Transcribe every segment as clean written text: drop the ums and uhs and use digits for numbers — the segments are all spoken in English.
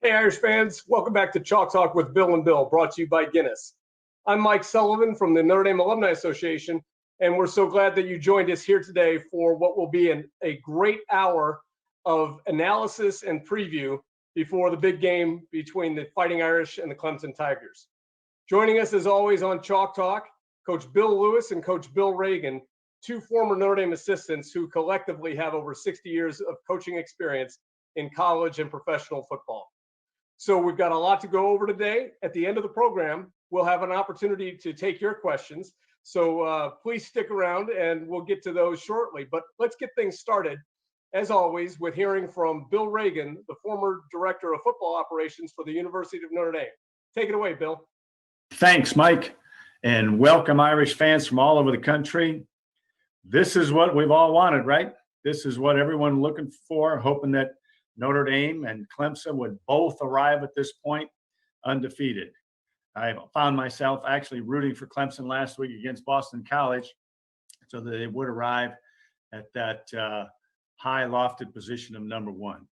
Hey, Irish fans, welcome back to Chalk Talk with Bill and Bill, brought to you by Guinness. I'm Mike Sullivan from the Notre Dame Alumni Association, and we're so glad that you joined us here today for what will be a great hour of analysis and preview before the big game between the Fighting Irish and the Clemson Tigers. Joining us, as always, on Chalk Talk, Coach Bill Lewis and Coach Bill Reagan, two former Notre Dame assistants who collectively have over 60 years of coaching experience in college and professional football. So we've got a lot to go over today. At the end of the program, we'll have an opportunity to take your questions. So please stick around and we'll get to those shortly. But let's get things started, as always, with hearing from Bill Reagan, the former director of football operations for the University of Notre Dame. Take it away, Bill. Thanks, Mike, and welcome Irish fans from all over the country. This is what we've all wanted, right? This is what everyone looking for, hoping that Notre Dame and Clemson would both arrive at this point undefeated. I found myself actually rooting for Clemson last week against Boston College so that they would arrive at that high lofted position of number one.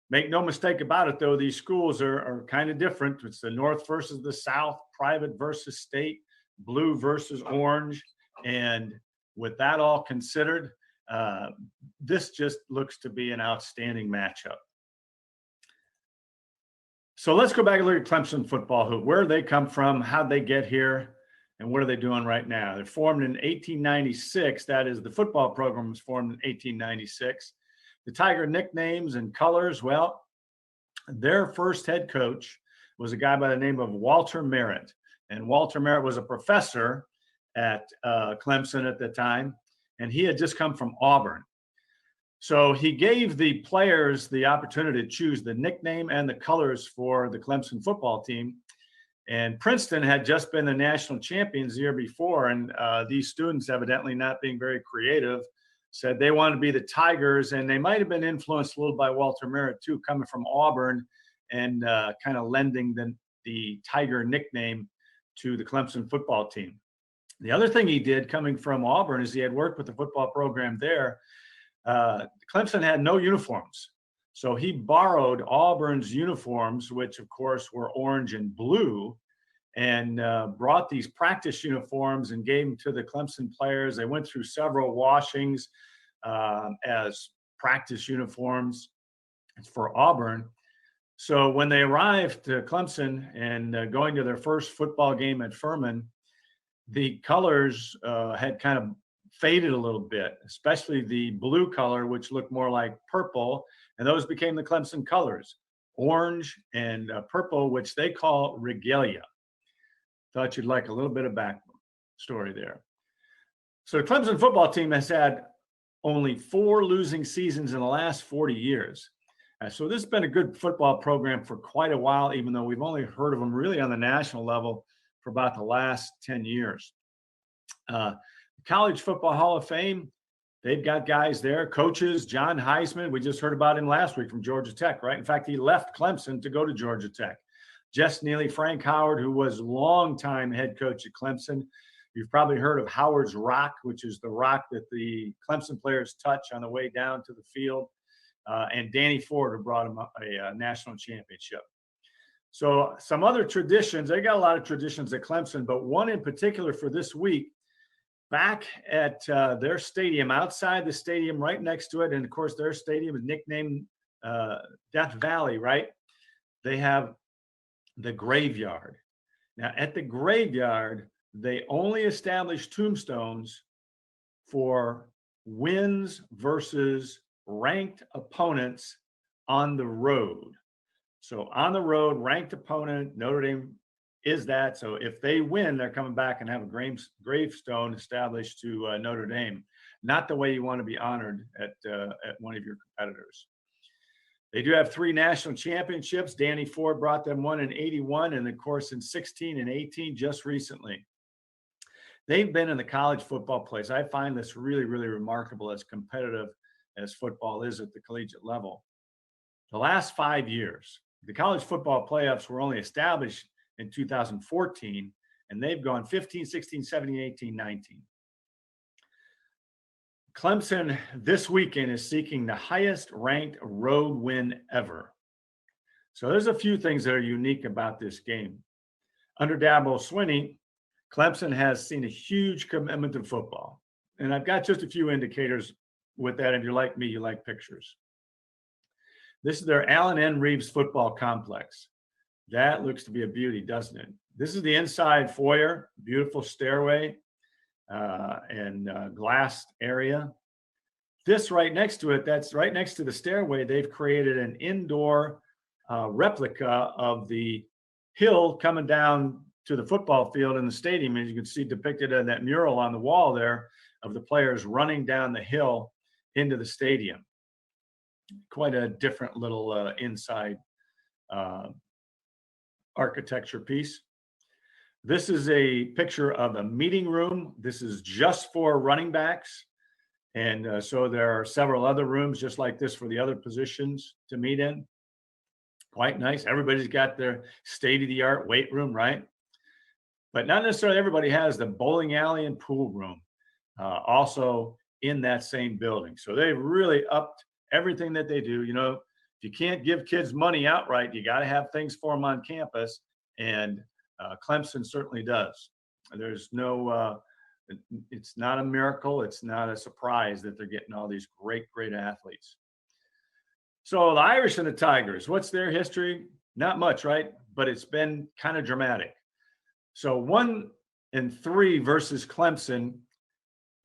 Make no mistake about it, though, these schools are kind of different. It's the North versus the South, private versus state, blue versus orange. And with that all considered, this just looks to be an outstanding matchup. So let's go back and look at Clemson football. Where they come from, how'd they get here, and what are they doing right now? They're formed in 1896. That is, the football program was formed in 1896. The Tiger nicknames and colors, well, their first head coach was a guy by the name of Walter Merritt. And Walter Merritt was a professor at Clemson at the time, and he had just come from Auburn. So he gave the players the opportunity to choose the nickname and the colors for the Clemson football team. And Princeton had just been the national champions the year before, and these students, evidently not being very creative, said they wanted to be the Tigers, and they might have been influenced a little by Walter Merritt too, coming from Auburn and kind of lending the Tiger nickname to the Clemson football team. The other thing he did coming from Auburn is he had worked with the football program there. Clemson had no uniforms. So he borrowed Auburn's uniforms, which of course were orange and blue, and brought these practice uniforms and gave them to the Clemson players. They went through several washings as practice uniforms for Auburn. So when they arrived to Clemson and going to their first football game at Furman, the colors had kind of faded a little bit, especially the blue color, which looked more like purple, and those became the Clemson colors, orange and purple, which they call regalia. Thought you'd like a little bit of back story there. So the Clemson football team has had only 4 losing seasons in the last 40 years. So this has been a good football program for quite a while, even though we've only heard of them really on the national level for about the last 10 years. College Football Hall of Fame, they've got guys there, coaches, John Heisman, we just heard about him last week from Georgia Tech, right? In fact, he left Clemson to go to Georgia Tech. Jess Neely, Frank Howard, who was longtime head coach at Clemson. You've probably heard of Howard's Rock, which is the rock that the Clemson players touch on the way down to the field. And Danny Ford, who brought him a national championship. So some other traditions, they got a lot of traditions at Clemson, but one in particular for this week, back at their stadium, outside the stadium, right next to it, and of course their stadium is nicknamed Death Valley, right? They have the graveyard. Now at the graveyard, they only establish tombstones for wins versus ranked opponents on the road. So on the road, ranked opponent, Notre Dame is that. So if they win, they're coming back and have a gravestone established to Notre Dame. Not the way you want to be honored at one of your competitors. They do have 3 national championships. Danny Ford brought them one in 81 and, of course, in 16 and 18 just recently. They've been in the college football place. I find this really, really remarkable, as competitive as football is at the collegiate level. The last 5 years, the college football playoffs were only established in 2014, and they've gone 15, 16, 17, 18, 19. Clemson this weekend is seeking the highest ranked road win ever. So there's a few things that are unique about this game. Under Dabo Swinney, Clemson has seen a huge commitment to football. And I've got just a few indicators with that. If you're like me, you like pictures. This is their Allen N. Reeves football complex. That looks to be a beauty, doesn't it? This is the inside foyer, beautiful stairway and glassed area. This right next to it, that's right next to the stairway, they've created an indoor replica of the hill coming down to the football field in the stadium. As you can see depicted in that mural on the wall there of the players running down the hill into the stadium. Quite a different little inside architecture piece. This is a picture of a meeting room. This is just for running backs. And so there are several other rooms just like this for the other positions to meet in. Quite nice. Everybody's got their state-of-the-art weight room, right? But not necessarily everybody has the bowling alley and pool room also in that same building. So they've really upped everything that they do. You know, if you can't give kids money outright, you got to have things for them on campus. And Clemson certainly does. There's no, it's not a miracle. It's not a surprise that they're getting all these great, great athletes. So the Irish and the Tigers, what's their history? Not much, right? But it's been kind of dramatic. So 1-3 versus Clemson.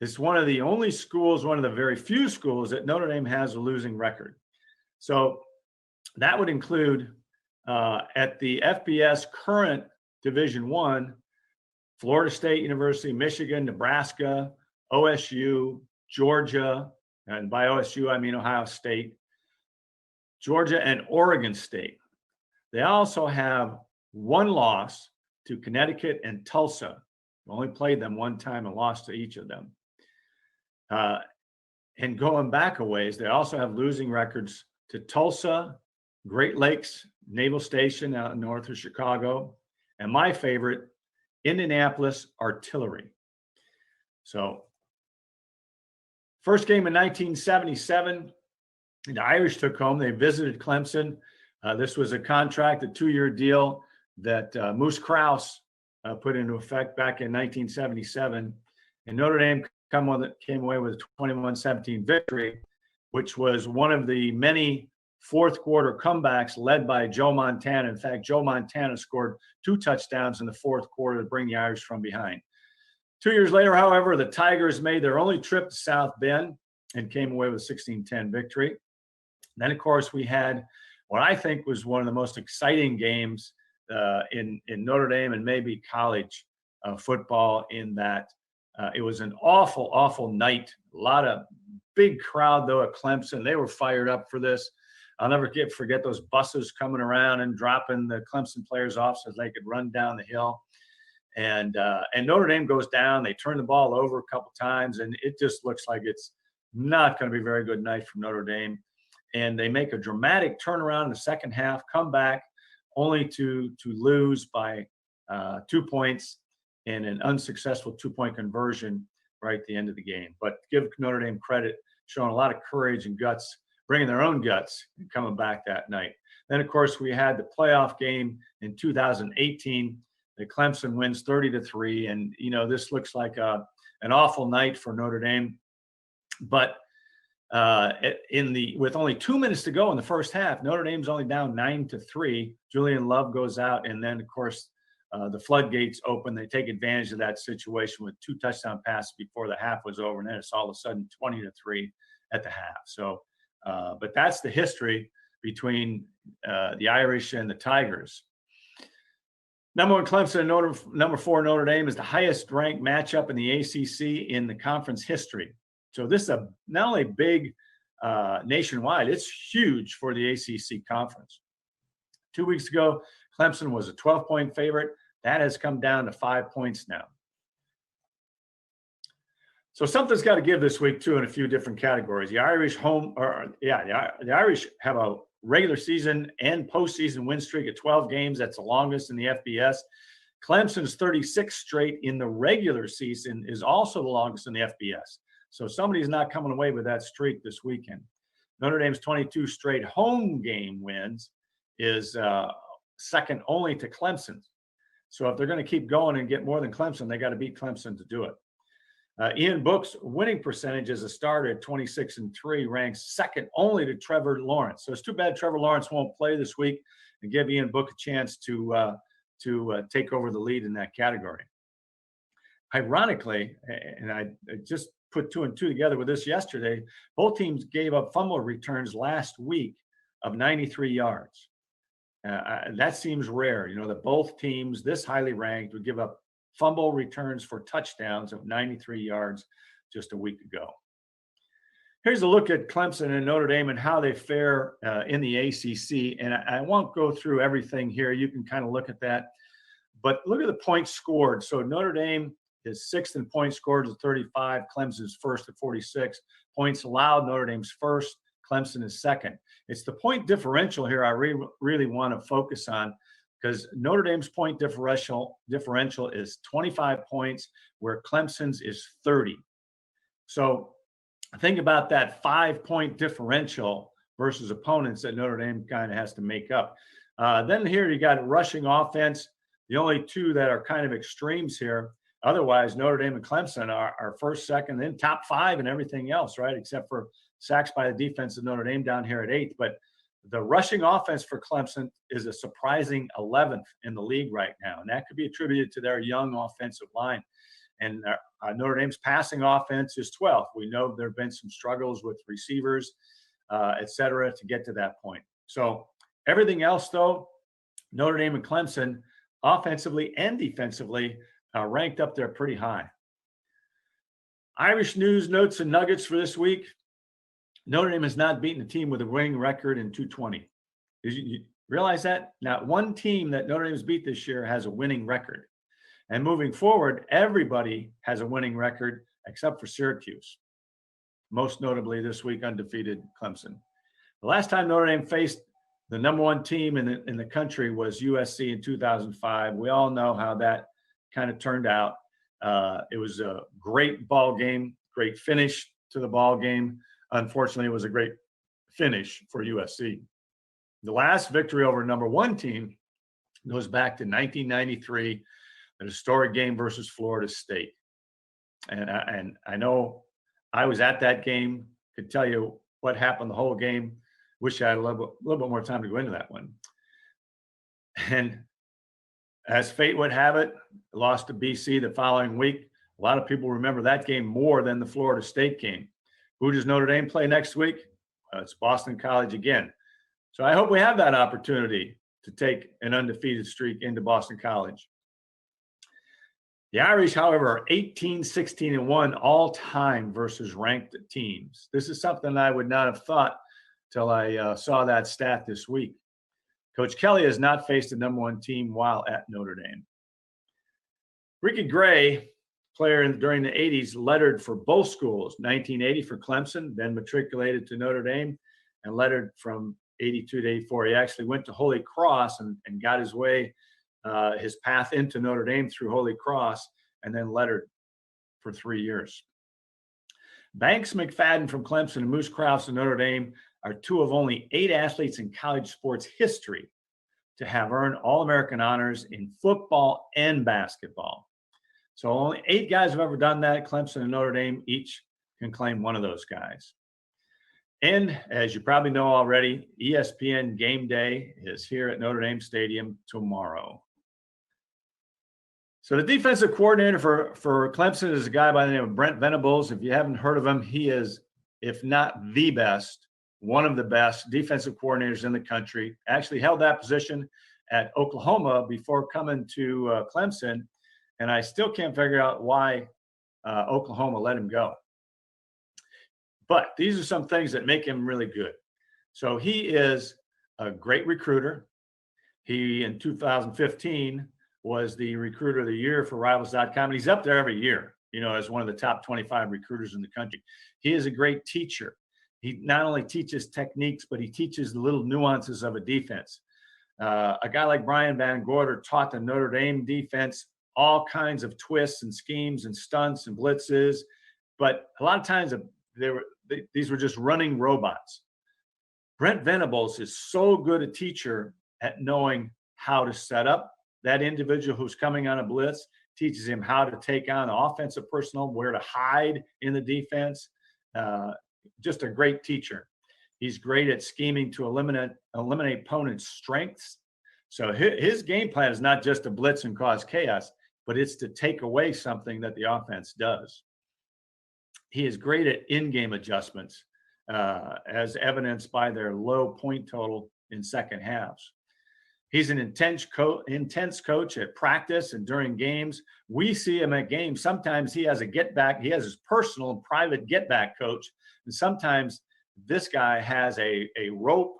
It's one of the only schools, one of the very few schools that Notre Dame has a losing record. So that would include at the FBS current Division I, Florida State University, Michigan, Nebraska, OSU, Georgia, and by OSU, I mean Ohio State, Georgia, and Oregon State. They also have one loss to Connecticut and Tulsa. We only played them one time and lost to each of them. And going back a ways, they also have losing records to Tulsa, Great Lakes Naval Station out north of Chicago, and my favorite, Indianapolis Artillery. So first game in 1977, the Irish took home. They visited Clemson. This was a contract, a 2-year deal that Moose Krause put into effect back in 1977. And Notre Dame came away with a 21-17 victory, which was one of the many fourth quarter comebacks led by Joe Montana. In fact, Joe Montana scored 2 touchdowns in the fourth quarter to bring the Irish from behind. 2 years later, however, the Tigers made their only trip to South Bend and came away with a 16-10 victory. Then, of course, we had what I think was one of the most exciting games in Notre Dame and maybe college football, in that it was an awful, awful night. A lot of big crowd, though, at Clemson. They were fired up for this. I'll never forget those buses coming around and dropping the Clemson players off so they could run down the hill. And Notre Dame goes down. They turn the ball over a couple times, and it just looks like it's not going to be a very good night from Notre Dame. And they make a dramatic turnaround in the second half, come back only to lose by 2 points in an unsuccessful 2-point conversion right at the end of the game. But give Notre Dame credit, showing a lot of courage and guts, bringing their own guts and coming back that night. Then, of course, we had the playoff game in 2018. The Clemson wins 30-3. And, you know, this looks like an awful night for Notre Dame. But with only 2 minutes to go in the first half, Notre Dame's only down 9-3. Julian Love goes out, and then, of course, the floodgates open. They take advantage of that situation with 2 touchdown passes before the half was over, and then it's all of a sudden 20-3 at the half. So, but that's the history between the Irish and the Tigers. Number 1 Clemson, number 4 Notre Dame is the highest ranked matchup in the ACC in the conference history. So this is not only big nationwide, it's huge for the ACC conference. 2 weeks ago, Clemson was a 12-point favorite. That has come down to 5 points now. So something's got to give this week, too, in a few different categories. The Irish the Irish have a regular season and postseason win streak of 12 games. That's the longest in the FBS. Clemson's 36 straight in the regular season is also the longest in the FBS. So somebody's not coming away with that streak this weekend. Notre Dame's 22 straight home game wins is second only to Clemson. So if they're going to keep going and get more than Clemson, they got to beat Clemson to do it. Ian Book's winning percentage as a starter at 26-3 ranks second only to Trevor Lawrence. So it's too bad Trevor Lawrence won't play this week and give Ian Book a chance to take over the lead in that category. Ironically, and I just put 2 and 2 together with this yesterday, both teams gave up fumble returns last week of 93 yards. That seems rare, that both teams this highly ranked would give up fumble returns for touchdowns of 93 yards just a week ago. Here's a look at Clemson and Notre Dame and how they fare in the ACC. And I won't go through everything here. You can kind of look at that. But look at the points scored. So Notre Dame is 6th in points scored at 35. Clemson's first at 46. Points allowed, Notre Dame's first. Clemson is second. It's the point differential here I really want to focus on, because Notre Dame's point differential is 25 points, where Clemson's is 30. So think about that 5-point differential versus opponents that Notre Dame kind of has to make up. Then here you got rushing offense. The only two that are kind of extremes here. Otherwise, Notre Dame and Clemson are first, second, then top 5 and everything else, right? Except for sacks by the defense of Notre Dame down here at 8th. But the rushing offense for Clemson is a surprising 11th in the league right now. And that could be attributed to their young offensive line. And Notre Dame's passing offense is 12th. We know there have been some struggles with receivers, et cetera, to get to that point. So everything else, though, Notre Dame and Clemson, offensively and defensively, ranked up there pretty high. Irish news, notes, and nuggets for this week. Notre Dame has not beaten a team with a winning record in 220. Did you realize that? Not one team that Notre Dame has beat this year has a winning record. And moving forward, everybody has a winning record except for Syracuse. Most notably this week, undefeated Clemson. The last time Notre Dame faced the number 1 team in the country was USC in 2005. We all know how that kind of turned out. It was a great ball game, great finish to the ball game. Unfortunately, it was a great finish for USC. The last victory over number 1 team goes back to 1993, a historic game versus Florida State. And I know I was at that game, could tell you what happened the whole game. Wish I had a little bit more time to go into that one. And as fate would have it, lost to BC the following week. A lot of people remember that game more than the Florida State game. Who does Notre Dame play next week? It's Boston College again. So I hope we have that opportunity to take an undefeated streak into Boston College. The Irish, however, are 18-16-1 all-time versus ranked teams. This is something I would not have thought till I saw that stat this week. Coach Kelly has not faced a number 1 team while at Notre Dame. Ricky Gray, player during the 80s, lettered for both schools, 1980 for Clemson, then matriculated to Notre Dame, and lettered from 82 to 84. He actually went to Holy Cross and got his way, his path into Notre Dame through Holy Cross, and then lettered for 3 years. Banks McFadden from Clemson and Moose Krause of Notre Dame are 2 of only 8 athletes in college sports history to have earned All-American honors in football and basketball. So only 8 guys have ever done that. Clemson and Notre Dame each can claim one of those guys. And as you probably know already, ESPN Game Day is here at Notre Dame Stadium tomorrow. So the defensive coordinator for Clemson is a guy by the name of Brent Venables. If you haven't heard of him, he is, if not the best, one of the best defensive coordinators in the country. Actually held that position at Oklahoma before coming to Clemson. And I still can't figure out why Oklahoma let him go. But these are some things that make him really good. So he is a great recruiter. He, in 2015, was the recruiter of the year for Rivals.com. And he's up there every year, as one of the top 25 recruiters in the country. He is a great teacher. He not only teaches techniques, but he teaches the little nuances of a defense. A guy like Brian Van Gorder taught the Notre Dame defense all kinds of twists and schemes and stunts and blitzes. But a lot of times these were just running robots. Brent Venables is so good a teacher at knowing how to set up that individual who's coming on a blitz, teaches him how to take on the offensive personnel, where to hide in the defense. Just a great teacher. He's great at scheming to eliminate opponents' strengths. So his game plan is not just to blitz and cause chaos, but it's to take away something that the offense does. He is great at in-game adjustments, as evidenced by their low point total in second halves. He's an intense coach at practice and during games. We see him at games. Sometimes he has a get back. He has his personal and private get back coach. And sometimes this guy has a rope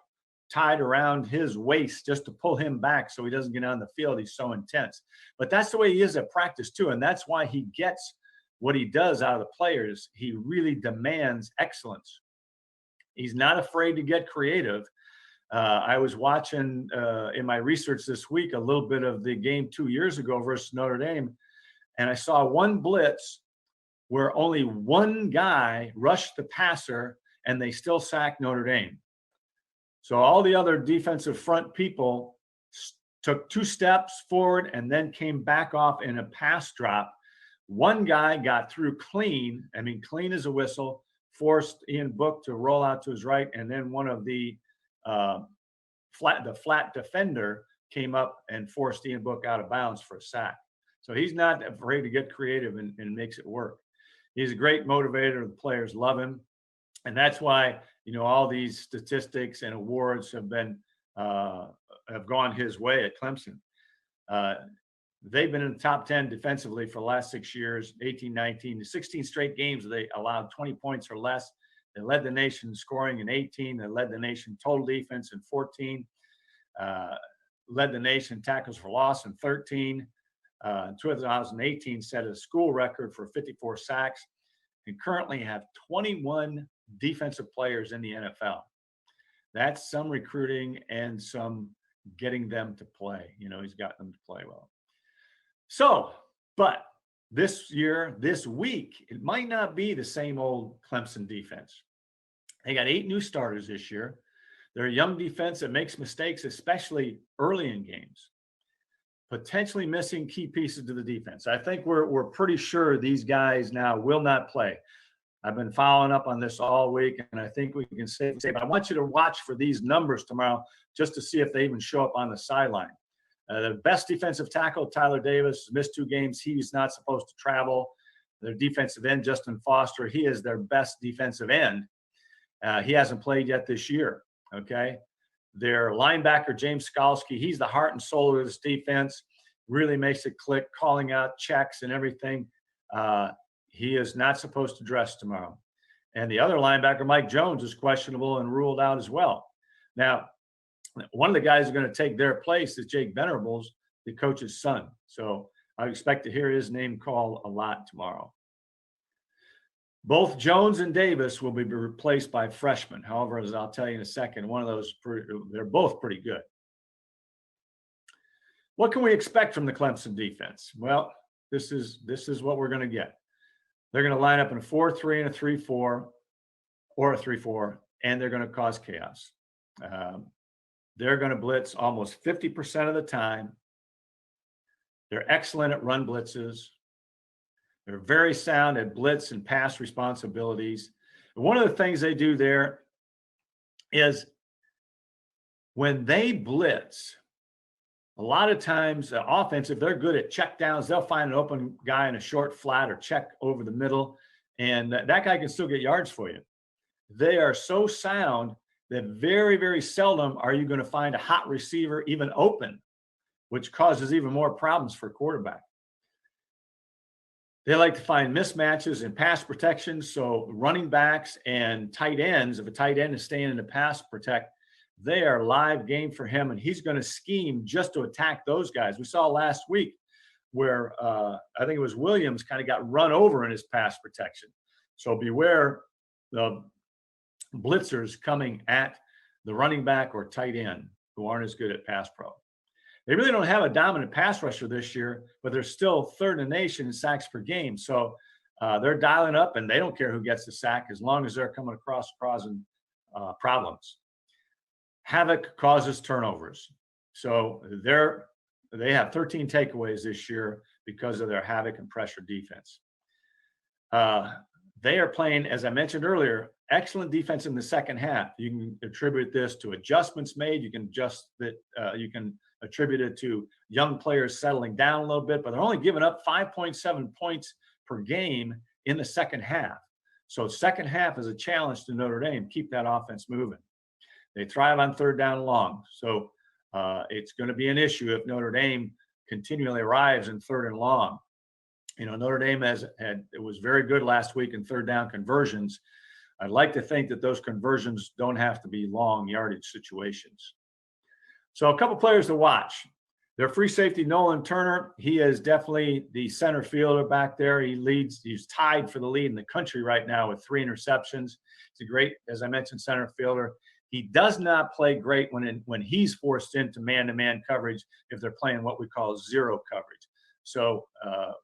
tied around his waist just to pull him back so he doesn't get on the field. He's so intense. But that's the way he is at practice too. And that's why he gets what he does out of the players. He really demands excellence. He's not afraid to get creative. I was watching in my research this week a little bit of the game 2 years ago versus Notre Dame, and I saw one blitz where only one guy rushed the passer and they still sacked Notre Dame. So all the other defensive front people took 2 steps forward and then came back off in a pass drop. One guy got through clean, clean as a whistle, forced Ian Book to roll out to his right, and then one of the flat defender came up and forced Ian Book out of bounds for a sack. So he's not afraid to get creative and makes it work. He's a great motivator. The players love him. And that's why, all these statistics and awards have gone his way at Clemson. They've been in the top 10 defensively for the last 6 years, 18, 19, 16 straight games. They allowed 20 points or less. They led the nation in scoring in 18. They led the nation total defense in 14. Led the nation tackles for loss in 13. In 2018 set a school record for 54 sacks and currently have 21 defensive players in the NFL. That's some recruiting and some getting them to play. He's got them to play well. So, but this year, this week, it might not be the same old Clemson defense. They got 8 new starters this year. They're a young defense that makes mistakes, especially early in games. Potentially missing key pieces to the defense. I think we're pretty sure these guys now will not play. I've been following up on this all week, and I think we can say, but I want you to watch for these numbers tomorrow just to see if they even show up on the sideline. The best defensive tackle, Tyler Davis, missed 2 games. He's not supposed to travel. Their defensive end, Justin Foster, he is their best defensive end. He hasn't played yet this year, okay? Their linebacker, James Skalski, he's the heart and soul of this defense, really makes it click, calling out checks and everything. He is not supposed to dress tomorrow. And the other linebacker, Mike Jones, is questionable and ruled out as well. Now, one of the guys who are going to take their place is Jake Venables, the coach's son. So I expect to hear his name called a lot tomorrow. Both Jones and Davis will be replaced by freshmen. However, as I'll tell you in a second, one of those, they're both pretty good. What can we expect from the Clemson defense? Well, this is what we're going to get. They're going to line up in a 4-3 and a 3-4 or a 3-4, and they're going to cause chaos. They're going to blitz almost 50% of the time. They're excellent at run blitzes. They're very sound at blitz and pass responsibilities. And one of the things they do there is when they blitz, a lot of times the offense, if they're good at check downs, they'll find an open guy in a short flat or check over the middle, and that guy can still get yards for you. They are so sound that very, very seldom are you going to find a hot receiver even open, which causes even more problems for a quarterback. They like to find mismatches in pass protection. So running backs and tight ends, if a tight end is staying in the pass protect, they are live game for him, and he's going to scheme just to attack those guys. We saw last week where I think it was Williams kind of got run over in his pass protection. So beware the blitzers coming at the running back or tight end who aren't as good at pass pro. They really don't have a dominant pass rusher this year, but they're still third in the nation in sacks per game. So they're dialing up, and they don't care who gets the sack as long as they're coming across causing problems. Havoc causes turnovers. So they have 13 takeaways this year because of their havoc and pressure defense. They are playing, as I mentioned earlier, excellent defense in the second half. You can attribute this to adjustments made. You can you can attribute it to young players settling down a little bit, but they're only giving up 5.7 points per game in the second half. So second half is a challenge to Notre Dame. Keep that offense moving. They thrive on third down and long. So it's going to be an issue if Notre Dame continually arrives in third and long. You know, Notre Dame it was very good last week in third down conversions. I'd like to think that those conversions don't have to be long yardage situations. So a couple players to watch. Their free safety, Nolan Turner. He is definitely the center fielder back there. He's tied for the lead in the country right now with 3 interceptions. He's a great, as I mentioned, center fielder. He does not play great when he's forced into man-to-man coverage if they're playing what we call zero coverage. So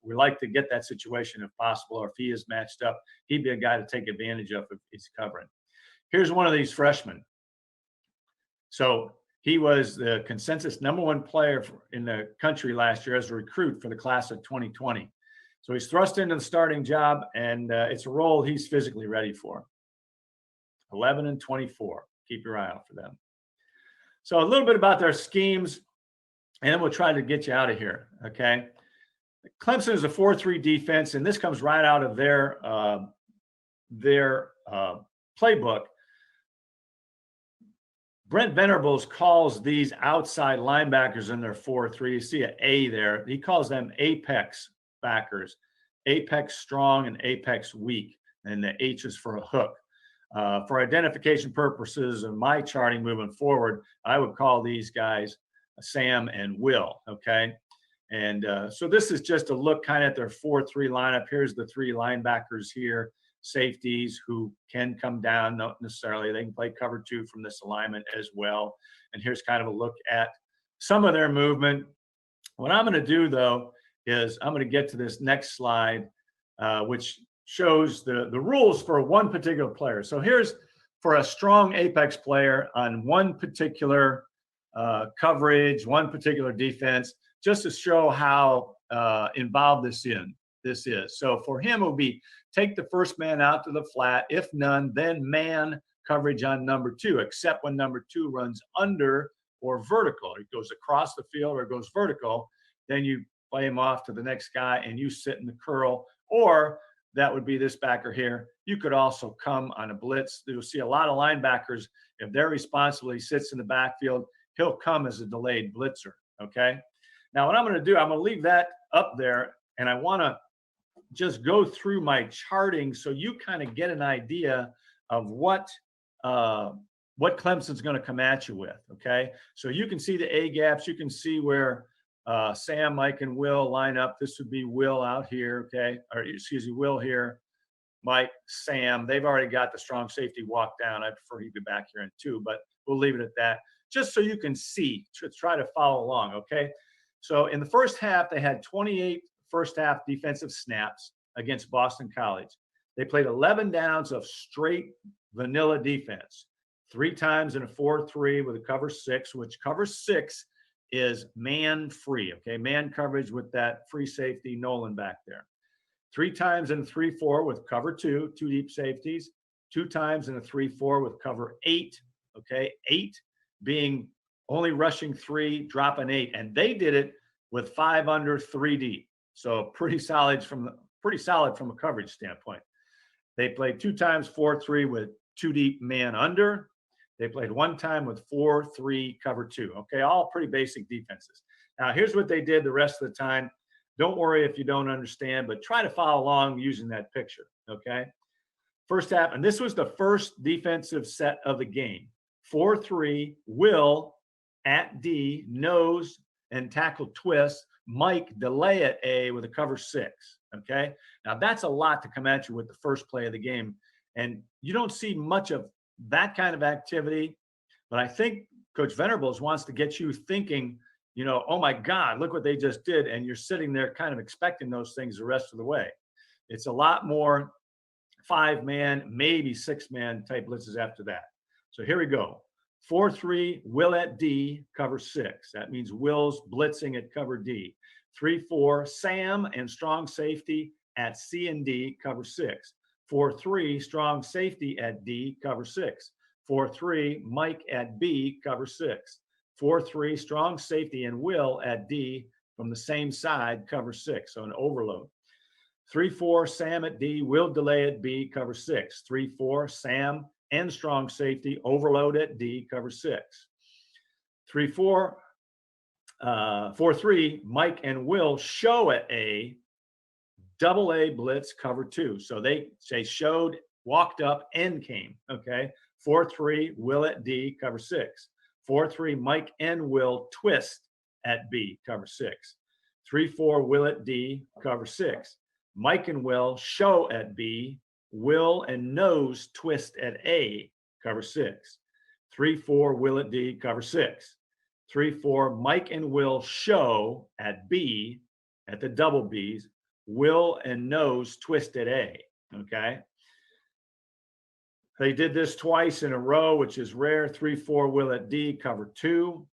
we like to get that situation if possible, or if he is matched up, he'd be a guy to take advantage of if he's covering. Here's one of these freshmen. So he was the consensus #1 player in the country last year as a recruit for the class of 2020. So he's thrust into the starting job, and it's a role he's physically ready for. 11 and 24. Keep your eye out for them. So a little bit about their schemes, and then we'll try to get you out of here, okay? Clemson is a 4-3 defense, and this comes right out of their playbook. Brent Venables calls these outside linebackers in their 4-3. You see an A there. He calls them apex backers, apex strong and apex weak, and the H is for a hook. For identification purposes of my charting moving forward, I would call these guys Sam and Will, okay? And so this is just a look kind of at their 4-3 lineup. Here's the 3 linebackers here, safeties who can come down, not necessarily. They can play cover 2 from this alignment as well. And here's kind of a look at some of their movement. What I'm going to do, though, is I'm going to get to this next slide, which shows the rules for one particular player. So here's for a strong apex player on one particular coverage, one particular defense, just to show how involved this is. So for him, it would be take the first man out to the flat. If none, then man coverage on number 2, except when number 2 runs under or vertical. It goes across the field or it goes vertical. Then you play him off to the next guy and you sit in the curl, or that would be this backer here. You could also come on a blitz. You'll see a lot of linebackers, if they're responsible, he sits in the backfield, he'll come as a delayed blitzer, okay? Now, what I'm going to do, I'm going to leave that up there, and I want to just go through my charting so you kind of get an idea of what Clemson's going to come at you with, okay? So you can see the A gaps. You can see where Sam, Mike, and Will line up. This would be Will out here, okay? Or excuse me, Will here, Mike, Sam. They've already got the strong safety walk down. I prefer he'd be back here in 2, but we'll leave it at that, just so you can see, try to follow along, okay? So in the first half, they had 28 first half defensive snaps against Boston College. They played 11 downs of straight vanilla defense, 3 times in a 4-3 with a cover 6, which cover 6 is man free, okay? Man coverage with that free safety Nolan back there. 3 times in a 3-4 with cover 2, 2 deep safeties. 2 times in a 3-4 with cover 8, okay? 8 being only rushing 3, dropping 8, and they did it with 5 under, 3 deep. So pretty solid from a coverage standpoint. They played 2 times 4-3 with 2 deep man under. They played 1 time with 4-3 cover 2. Okay, all pretty basic defenses. Now here's what they did the rest of the time. Don't worry if you don't understand, but try to follow along using that picture. Okay, first half, and this was the first defensive set of the game. 4-3, Will at D, nose and tackle twist. Mike delay at A with a cover 6. Okay, now that's a lot to come at you with the first play of the game, and you don't see much of that kind of activity. But I think Coach Venables wants to get you thinking, you know, oh my God, look what they just did, and you're sitting there kind of expecting those things the rest of the way. It's a lot more 5-man, maybe 6-man type blitzes after that. So here we go. 4-3, Will at D, cover 6. That means Will's blitzing at cover D. 3-4, Sam and strong safety at C and D, cover 6. 4-3, strong safety at D, cover 6. 4-3, Mike at B, cover 6. 4-3, strong safety and Will at D from the same side, cover 6. So an overload. 3-4, Sam at D, Will delay at B, cover 6. 3-4, Sam and strong safety, overload at D, cover 6. 3-4, 4-3, Mike and Will show at A, double A blitz, cover 2. So they showed, walked up, and came, okay? 4-3, Will at D, cover 6. 4-3, Mike and Will twist at B, cover 6. 3-4, Will at D, cover 6. Mike and Will show at B, Will and nose twist at A, cover 6. 3-4, Will at D, cover 6. 3-4, Mike and Will show at B, at the double Bs, Will and nose twist at A, okay? They did this twice in a row, which is rare. 3-4, Will at D, cover 2.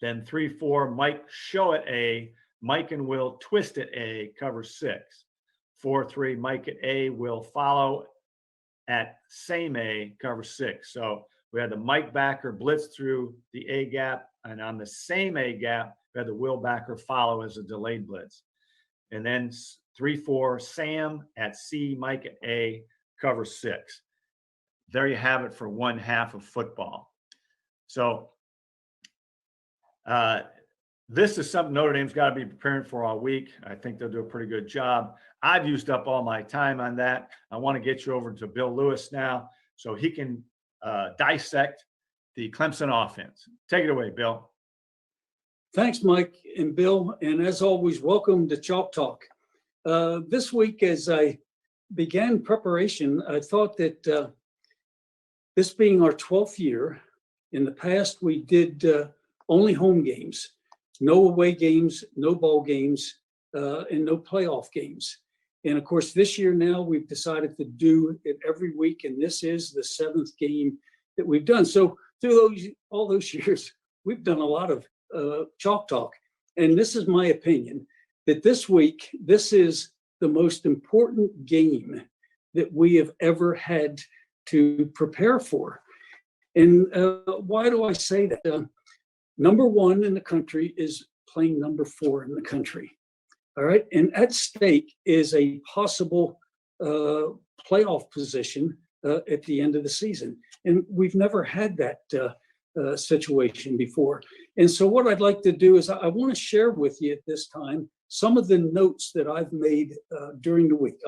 Then 3-4, Mike show at A, Mike and Will twist at A, cover 6. 4-3, Mike at A, Will follow at same A, cover 6. So we had the Mike backer blitz through the A gap, and on the same A gap, we had the Will backer follow as a delayed blitz. And then 3-4, Sam at C, Mike at A, cover 6. There you have it for one half of football. So this is something Notre Dame's got to be preparing for all week. I think they'll do a pretty good job. I've used up all my time on that. I want to get you over to Bill Lewis now so he can dissect the Clemson offense. Take it away, Bill. Thanks, Mike and Bill. And as always, welcome to Chalk Talk. This week, as I began preparation, I thought that this being our 12th year, in the past, we did only home games. No away games, no ball games, and no playoff games. And of course, this year now we've decided to do it every week, and this is the 7th game that we've done. So through all those years, we've done a lot of Chalk Talk. And this is my opinion, that this week, this is the most important game that we have ever had to prepare for. And why do I say that? Number 1 in the country is playing number 4 in the country. All right. And at stake is a possible playoff position at the end of the season. And we've never had that situation before. And so what I'd like to do is I want to share with you at this time some of the notes that I've made during the week.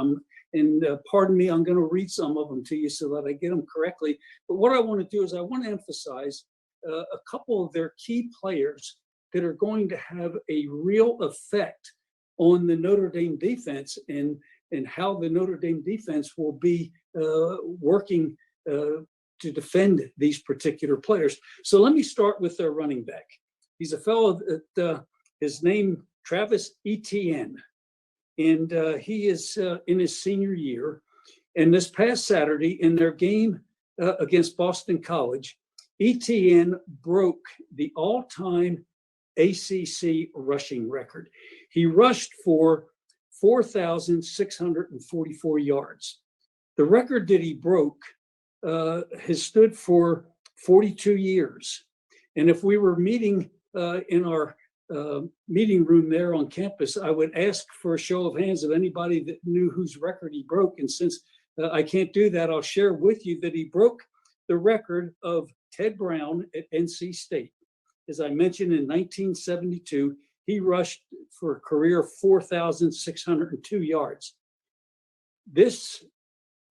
Pardon me, I'm going to read some of them to you so that I get them correctly. But what I want to do is I want to emphasize a couple of their key players that are going to have a real effect on the Notre Dame defense and how the Notre Dame defense will be working to defend these particular players. So let me start with their running back. He's a fellow that his name Travis Etienne, and he is in his senior year. And this past Saturday in their game against Boston College, Etienne broke the all-time ACC rushing record. He rushed for 4,644 yards. The record that he broke has stood for 42 years. And if we were meeting in our meeting room there on campus, I would ask for a show of hands of anybody that knew whose record he broke. And since I can't do that, I'll share with you that he broke the record of Ted Brown at NC State. As I mentioned, in 1972, he rushed for a career of 4,602 yards. This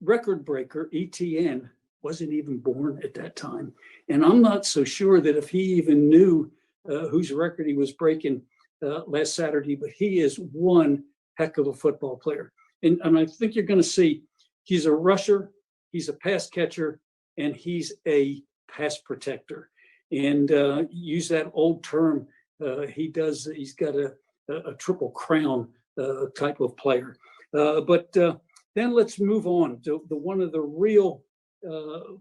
record breaker, Etienne, wasn't even born at that time. And I'm not so sure that if he even knew whose record he was breaking last Saturday, but he is one heck of a football player. And I think you're going to see he's a rusher, he's a pass catcher, and he's a pass protector. And use that old term, he's got a triple crown type of player. But then let's move on to one of the real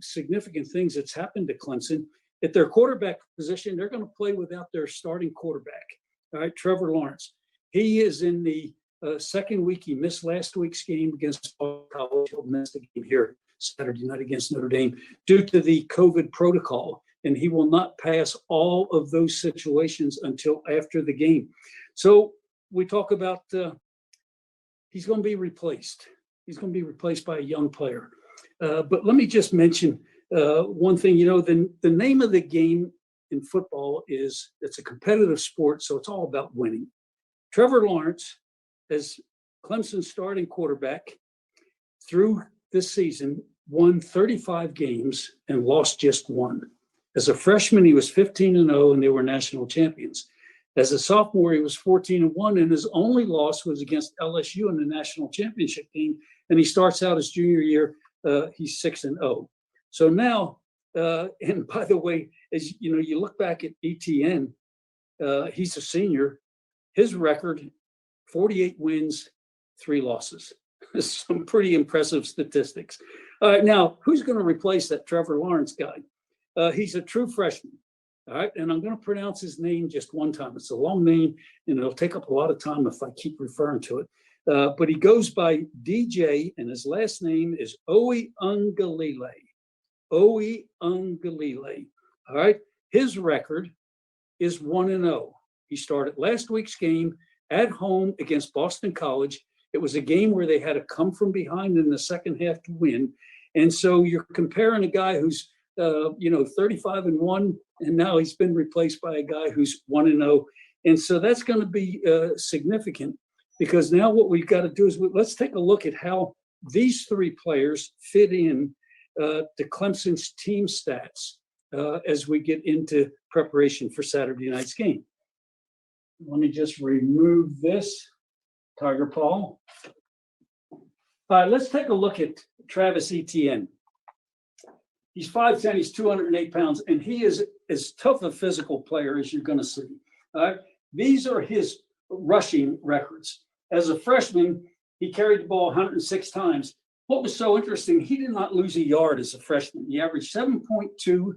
significant things that's happened to Clemson. At their quarterback position, they're going to play without their starting quarterback. All right, Trevor Lawrence. He is in the second week. He missed last week's game against College. He'll miss the game here Saturday night against Notre Dame due to the COVID protocol, and he will not pass all of those situations until after the game. So we talk about he's going to be replaced. He's going to be replaced by a young player. But let me just mention one thing. You know, the name of the game in football is it's a competitive sport, so it's all about winning. Trevor Lawrence, as Clemson's starting quarterback through this season, won 35 games and lost just one. As a freshman, he was 15-0, and they were national champions. As a sophomore, he was 14-1, and his only loss was against LSU in the national championship game. And he starts out his junior year, he's 6-0. So now, and by the way, as you know, you look back at ETN, he's a senior. His record, 48 wins, 3 losses. Some pretty impressive statistics. All right, now, who's going to replace that Trevor Lawrence guy? He's a true freshman. All right, and I'm going to pronounce his name just one time. It's a long name, and it'll take up a lot of time if I keep referring to it. But he goes by DJ, and his last name is Oyeungalile. Oyeungalile. All right, his record is 1-0. He started last week's game at home against Boston College. It was a game where they had to come from behind in the second half to win. And so you're comparing a guy who's 35-1, and now he's been replaced by a guy who's 1-0. And so that's going to be significant, because now what we've got to do is let's take a look at how these 3 players fit in to Clemson's team stats as we get into preparation for Saturday night's game. Let me just remove this Tiger Paw. All right, let's take a look at Travis Etienne. He's 5'10", he's 208 pounds, and he is as tough a physical player as you're going to see. All right, these are his rushing records. As a freshman, he carried the ball 106 times. What was so interesting, he did not lose a yard as a freshman. He averaged 7.2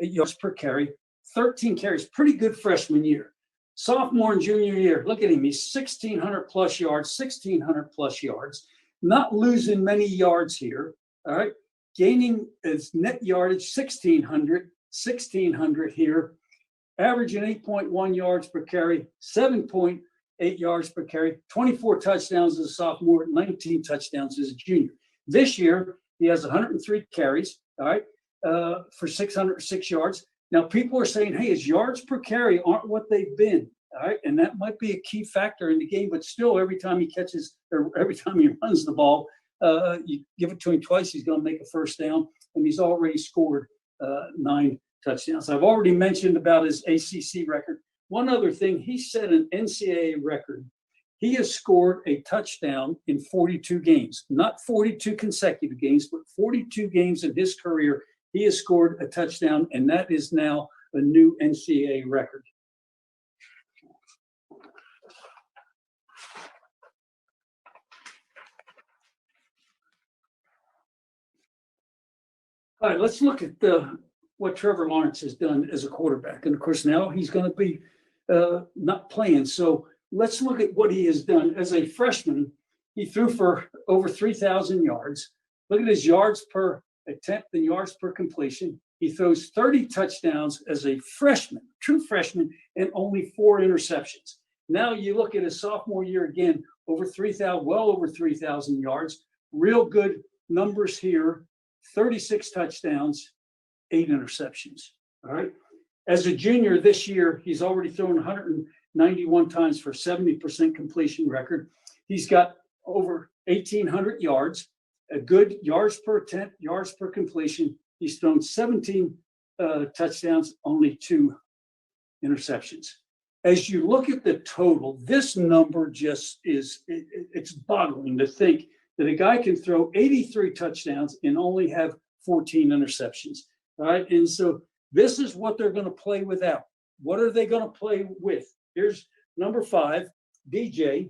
yards per carry, 13 carries, pretty good freshman year. Sophomore and junior year, look at him. He's 1,600 plus yards, not losing many yards here. All right, gaining his net yardage 1,600 here, averaging 8.1 yards per carry, 7.8 yards per carry, 24 touchdowns as a sophomore, 19 touchdowns as a junior. This year, he has 103 carries, all right, for 606 yards. Now, people are saying, hey, his yards per carry aren't what they've been, all right? And that might be a key factor in the game, but still, every time he runs the ball, you give it to him twice, he's going to make a first down, and he's already scored 9 touchdowns. I've already mentioned about his ACC record. One other thing, he set an NCAA record. He has scored a touchdown in 42 games, not 42 consecutive games, but 42 games in his career. He has scored a touchdown, and that is now a new NCAA record. All right, let's look at what Trevor Lawrence has done as a quarterback. And of course, now he's going to be not playing. So let's look at what he has done. As a freshman, he threw for over 3,000 yards. Look at his yards per attempt and yards per completion. He throws 30 touchdowns as a freshman, true freshman, and only 4 interceptions. Now you look at his sophomore year again, well over 3,000 yards. Real good numbers here, 36 touchdowns, 8 interceptions. All right. As a junior this year, he's already thrown 191 times for 70% completion record. He's got over 1,800 yards, a good yards per attempt, yards per completion. He's thrown 17 touchdowns, only 2 interceptions. As you look at the total, this number just it's boggling to think that a guy can throw 83 touchdowns and only have 14 interceptions. All right. And so this is what they're going to play without. What are they going to play with? Here's number 5, DJ,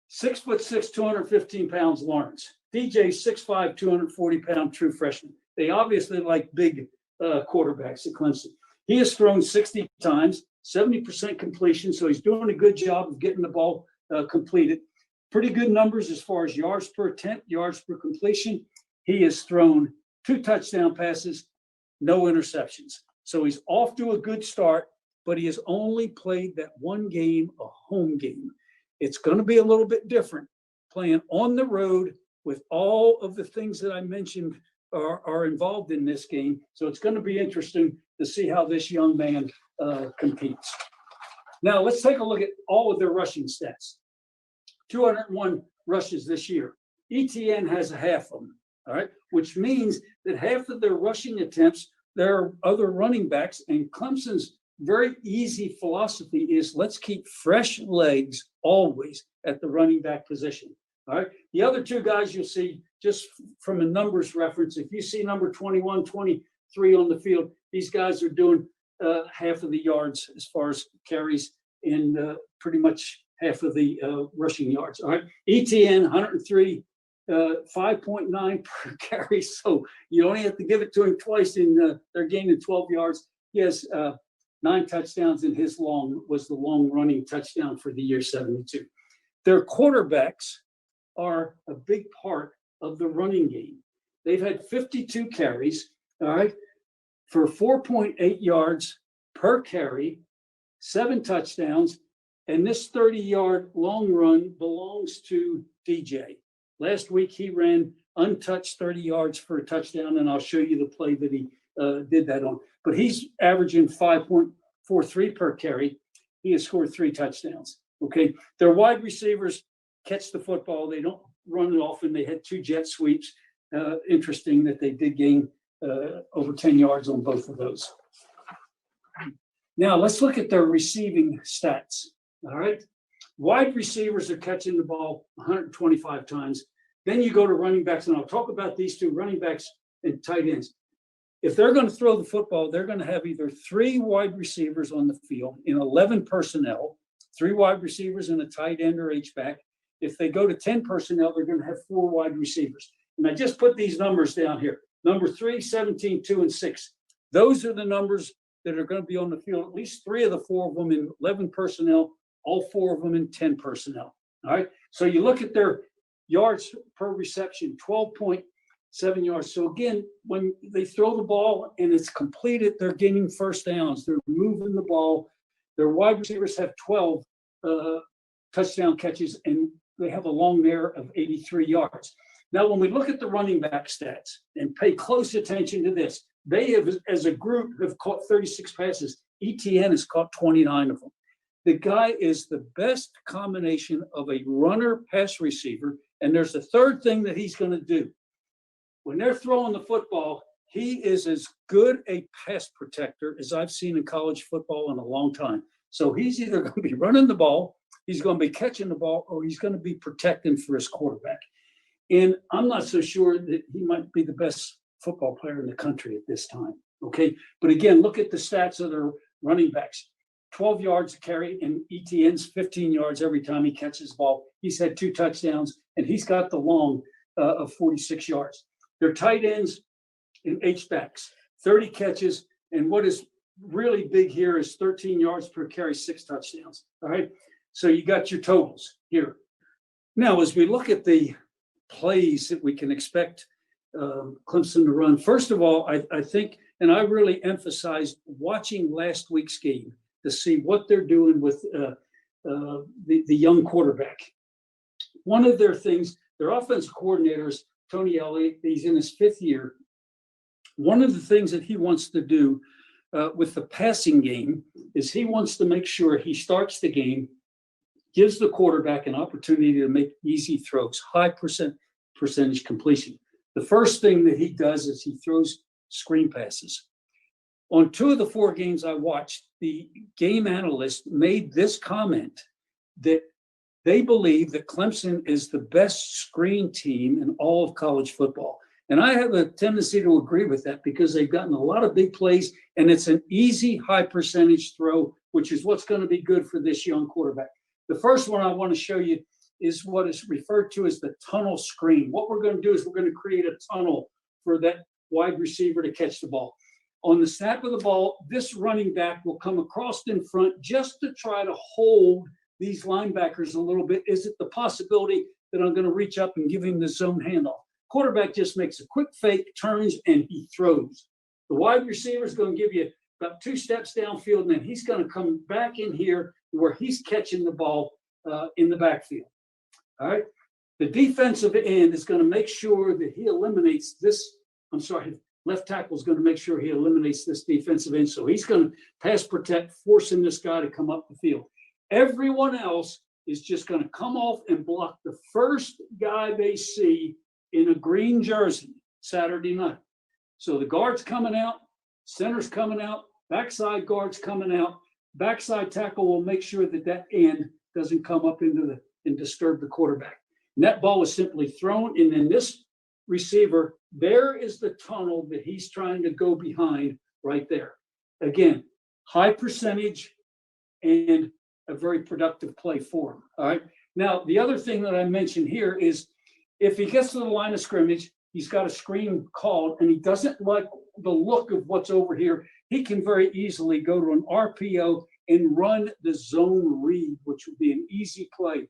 6'6", 215 pounds, Lawrence. DJ's 6'5", 240-pound true freshman. They obviously like big quarterbacks at Clemson. He has thrown 60 times, 70% completion, so he's doing a good job of getting the ball completed. Pretty good numbers as far as yards per attempt, yards per completion. He has thrown 2 touchdown passes, no interceptions. So he's off to a good start, but he has only played that one game, a home game. It's going to be a little bit different playing on the road with all of the things that I mentioned are involved in this game. So it's going to be interesting to see how this young man competes. Now let's take a look at all of their rushing stats. 201 rushes this year. ETN has a half of them, all right, which means that half of their rushing attempts, there are other running backs, and Clemson's very easy philosophy is let's keep fresh legs always at the running back position. All right. The other 2 guys you'll see just from a numbers reference, if you see number 21, 23 on the field, these guys are doing half of the yards as far as carries and pretty much half of the rushing yards. All right. ETN, 103, 5.9 per carry. So you only have to give it to him twice, and they're gaining 12 yards. He has 9 touchdowns, and his was the long running touchdown for the year 72. Their quarterbacks are a big part of the running game. They've had 52 carries, all right, for 4.8 yards per carry, 7 touchdowns, and this 30-yard long run belongs to DJ. Last week, he ran untouched 30 yards for a touchdown, and I'll show you the play that he did that on. But he's averaging 5.43 per carry. He has scored 3 touchdowns, okay? Their wide receivers catch the football. They don't run it often. They had 2 jet sweeps. Interesting that they did gain over 10 yards on both of those. Now, let's look at their receiving stats, all right? Wide receivers are catching the ball 125 times. Then you go to running backs, and I'll talk about these 2, running backs and tight ends. If they're going to throw the football, they're going to have either 3 wide receivers on the field in 11 personnel, 3 wide receivers and a tight end or H-back. If they go to 10 personnel, they're going to have 4 wide receivers. And I just put these numbers down here. Number 3, 17, 2, and 6. Those are the numbers that are going to be on the field. At least 3 of the 4 of them in 11 personnel, all 4 of them in 10 personnel. All right. So you look at their yards per reception, 12.7 yards. So again, when they throw the ball and it's completed, they're gaining first downs. They're moving the ball. Their wide receivers have 12 touchdown catches, and they have a long there of 83 yards. Now, when we look at the running back stats and pay close attention to this, they have, as a group, have caught 36 passes. ETN has caught 29 of them. The guy is the best combination of a runner pass receiver. And there's a third thing that he's going to do. When they're throwing the football, he is as good a pass protector as I've seen in college football in a long time. So he's either going to be running the ball, he's going to be catching the ball, or he's going to be protecting for his quarterback. And I'm not so sure that he might be the best football player in the country at this time. Okay. But again, look at the stats of their running backs. 12 yards to carry, and ETN's 15 yards every time he catches the ball. He's had 2 touchdowns, and he's got the long of 46 yards. Their tight ends and H-backs, 30 catches, and what is really big here is 13 yards per carry, 6 touchdowns. All right, so you got your totals here. Now, as we look at the plays that we can expect Clemson to run, first of all, I think, and I really emphasized watching last week's game to see what they're doing with the young quarterback. One of their things, their offensive coordinators, Tony Elliott, he's in his 5th year. One of the things that he wants to do with the passing game is he wants to make sure he starts the game, gives the quarterback an opportunity to make easy throws, high percentage completion. The first thing that he does is he throws screen passes. On 2 of the 4 games I watched, the game analyst made this comment that they believe that Clemson is the best screen team in all of college football. And I have a tendency to agree with that because they've gotten a lot of big plays, and it's an easy, high percentage throw, which is what's going to be good for this young quarterback. The first one I want to show you is what is referred to as the tunnel screen. What we're going to do is we're going to create a tunnel for that wide receiver to catch the ball. On the snap of the ball, this running back will come across in front just to try to hold these linebackers a little bit. Is it the possibility that I'm going to reach up and give him the zone handoff? Quarterback just makes a quick fake, turns, and he throws. The wide receiver is going to give you about 2 steps downfield, and then he's going to come back in here where he's catching the ball in the backfield. All right. The defensive end is going to make sure that he eliminates this. Left tackle is going to make sure he eliminates this defensive end. So he's going to pass protect, forcing this guy to come up the field. Everyone else is just going to come off and block the first guy they see in a green jersey Saturday night. So the guard's coming out, center's coming out, backside guard's coming out. Backside tackle will make sure that that end doesn't come up and disturb the quarterback. And that ball is simply thrown, and then this receiver, there is the tunnel that he's trying to go behind right there. Again, high percentage and a very productive play for him. All right. Now, the other thing that I mentioned here is if he gets to the line of scrimmage, he's got a screen called and he doesn't like the look of what's over here, he can very easily go to an RPO and run the zone read, which would be an easy play.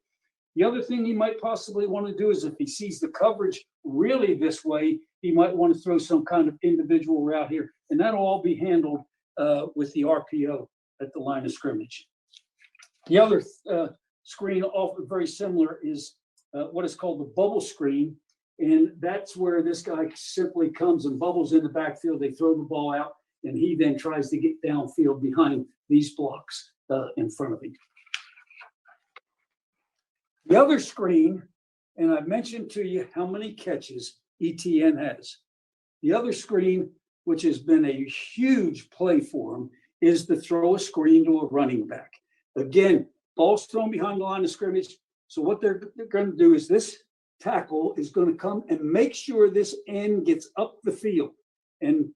The other thing he might possibly want to do is if he sees the coverage really this way, he might want to throw some kind of individual route here, and that'll all be handled with the RPO at the line of scrimmage. The other screen, very similar, is what is called the bubble screen, and that's where this guy simply comes and bubbles in the backfield. They throw the ball out, and he then tries to get downfield behind these blocks in front of him. The other screen, and I mentioned to you how many catches ETN has. The other screen, which has been a huge play for him, is to throw a screen to a running back. Again, ball's thrown behind the line of scrimmage. So what they're going to do is this tackle is going to come and make sure this end gets up the field. And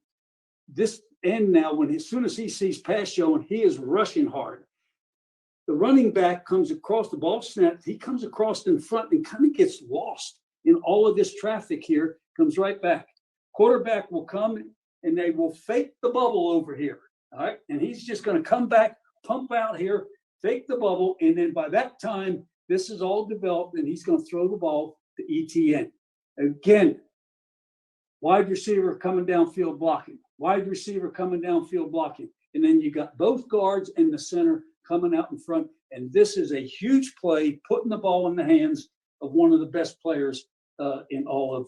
this end now, as soon as he sees pass showing, he is rushing hard. The running back comes across the ball snap. He comes across in front and kind of gets lost in all of this traffic here, comes right back. Quarterback will come and they will fake the bubble over here. All right. And he's just going to come back, pump out here, fake the bubble. And then by that time, this is all developed and he's going to throw the ball to ETN. Again, wide receiver coming downfield blocking, wide receiver coming downfield blocking. And then you got both guards and the center coming out in front. And this is a huge play, putting the ball in the hands of one of the best players in all of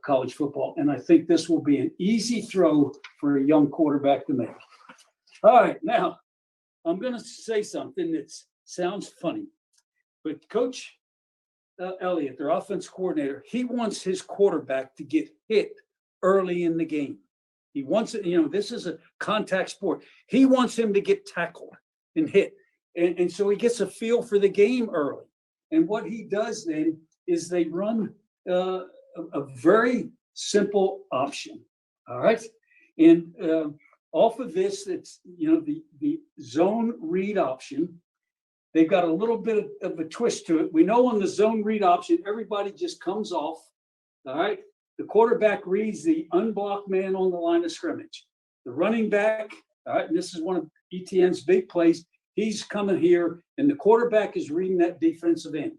college football. And I think this will be an easy throw for a young quarterback to make. All right, now I'm going to say something that sounds funny, but Coach Elliott, their offense coordinator, he wants his quarterback to get hit early in the game. He wants it, this is a contact sport. He wants him to get tackled and hit. And so he gets a feel for the game early. And what he does then is they run a very simple option. All right. And off of this, it's, the zone read option. They've got a little bit of a twist to it. We know on the zone read option, everybody just comes off. All right. The quarterback reads the unblocked man on the line of scrimmage. The running back, all right, and this is one of ETN's big plays. He's coming here, and the quarterback is reading that defensive end.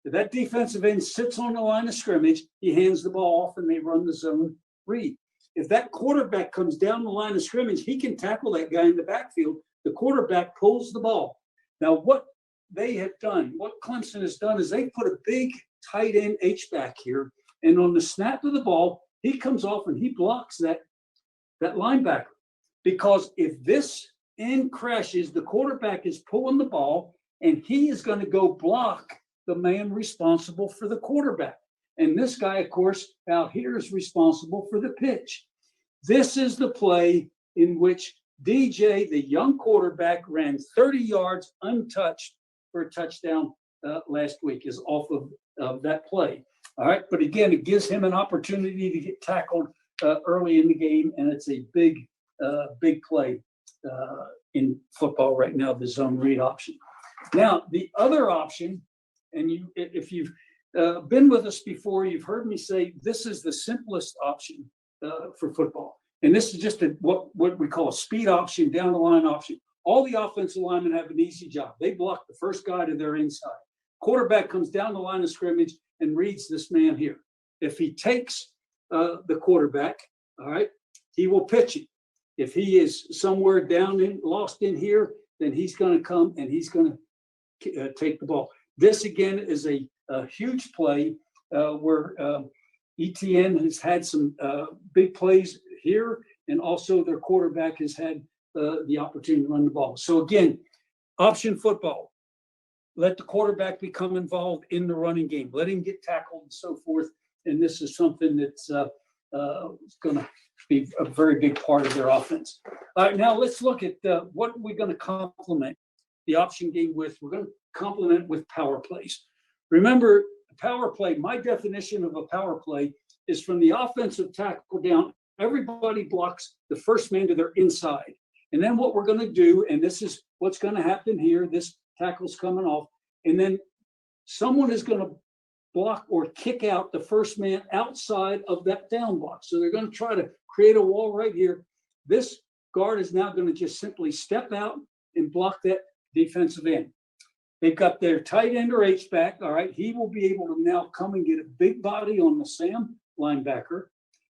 If that defensive end sits on the line of scrimmage, he hands the ball off, and they run the zone read. If that quarterback comes down the line of scrimmage, he can tackle that guy in the backfield. The quarterback pulls the ball. Now, what they have done, what Clemson has done, is they put a big tight end H-back here, and on the snap of the ball, he comes off and he blocks that linebacker. Because if this end crashes, the quarterback is pulling the ball, and he is going to go block the man responsible for the quarterback. And this guy, of course, out here is responsible for the pitch. This is the play in which DJ, the young quarterback, ran 30 yards untouched for a touchdown last week, is off of that play. All right. But again, it gives him an opportunity to get tackled early in the game. And it's a big play in football right now, the zone read option. Now, the other option And if you've been with us before, you've heard me say this is the simplest option for football. And this is just what we call a speed option, down the line option. All the offensive linemen have an easy job. They block the first guy to their inside. Quarterback comes down the line of scrimmage and reads this man here. If he takes the quarterback, all right, he will pitch it. If he is somewhere lost in here, then he's going to come and he's going to take the ball. This, again, is a huge play where ETN has had some big plays here, and also their quarterback has had the opportunity to run the ball. So, again, option football. Let the quarterback become involved in the running game. Let him get tackled and so forth. And this is something that's going to be a very big part of their offense. All right, now let's look at what we're going to complement the option game with. We're going to complement with power plays. Remember, power play, my definition of a power play is from the offensive tackle down, everybody blocks the first man to their inside. And then what we're going to do, and this is what's going to happen here, this tackle's coming off, and then someone is going to block or kick out the first man outside of that down block. So they're going to try to create a wall right here. This guard is now going to just simply step out and block that defensive end. They've got their tight end or H-back. All right, he will be able to now come and get a big body on the Sam linebacker,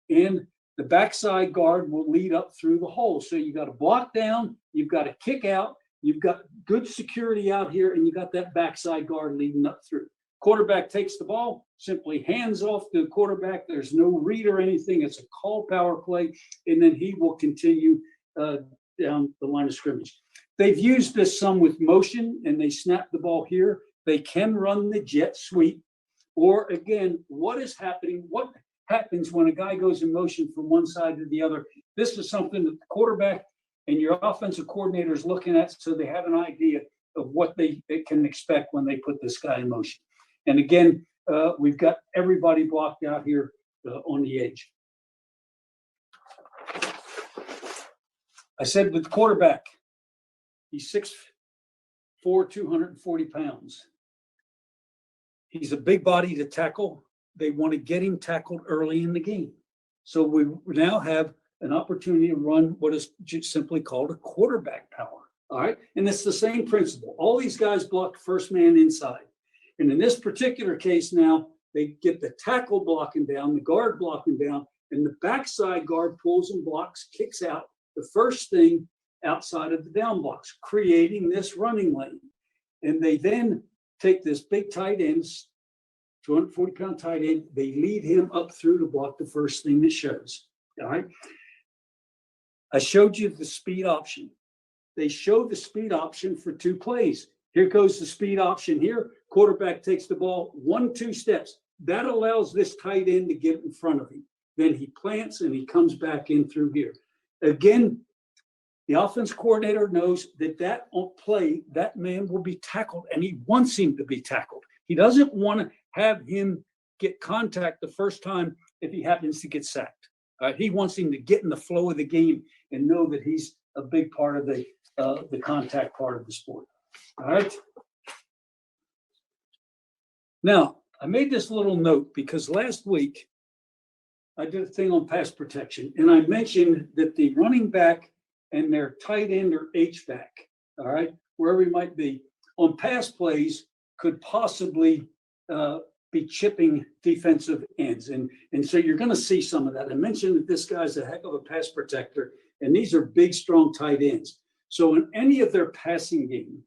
and the backside guard will lead up through the hole. So you got a block down, you've got a kick out, you've got good security out here, and you got that backside guard leading up through. Quarterback takes the ball, simply hands off to the quarterback. There's no read or anything. It's a call power play, and then he will continue down the line of scrimmage. They've used this some with motion, and they snap the ball here. They can run the jet sweep, or again, what is happening? What happens when a guy goes in motion from one side to the other? This is something that the quarterback and your offensive coordinator is looking at, so they have an idea of what they can expect when they put this guy in motion. And again, we've got everybody blocked out here on the edge. I said with the quarterback, he's 6'4", 240 pounds. He's a big body to tackle. They want to get him tackled early in the game. So we now have an opportunity to run what is just simply called a quarterback power. All right. And it's the same principle. All these guys block first man inside. And in this particular case now, they get the tackle blocking down, the guard blocking down, and the backside guard pulls and blocks, kicks out the first thing outside of the down blocks, creating this running lane. And they then take this big tight end, 240-pound tight end, they lead him up through to block the first thing that shows. All right. I showed you the speed option. They show the speed option for two plays. Here goes the speed option here. Quarterback takes the ball 1-2 steps. That allows this tight end to get in front of him. Then he plants and he comes back in through here. Again, the offense coordinator knows that play, that man will be tackled, and he wants him to be tackled. He doesn't want to have him get contact the first time if he happens to get sacked. He wants him to get in the flow of the game and know that he's a big part of the contact part of the sport. All right. Now, I made this little note because last week I did a thing on pass protection, and I mentioned that the running back and their tight end or H-back, all right, wherever he might be, on pass plays could possibly be chipping defensive ends. And so you're going to see some of that. I mentioned that this guy's a heck of a pass protector, and these are big, strong tight ends. So in any of their passing game,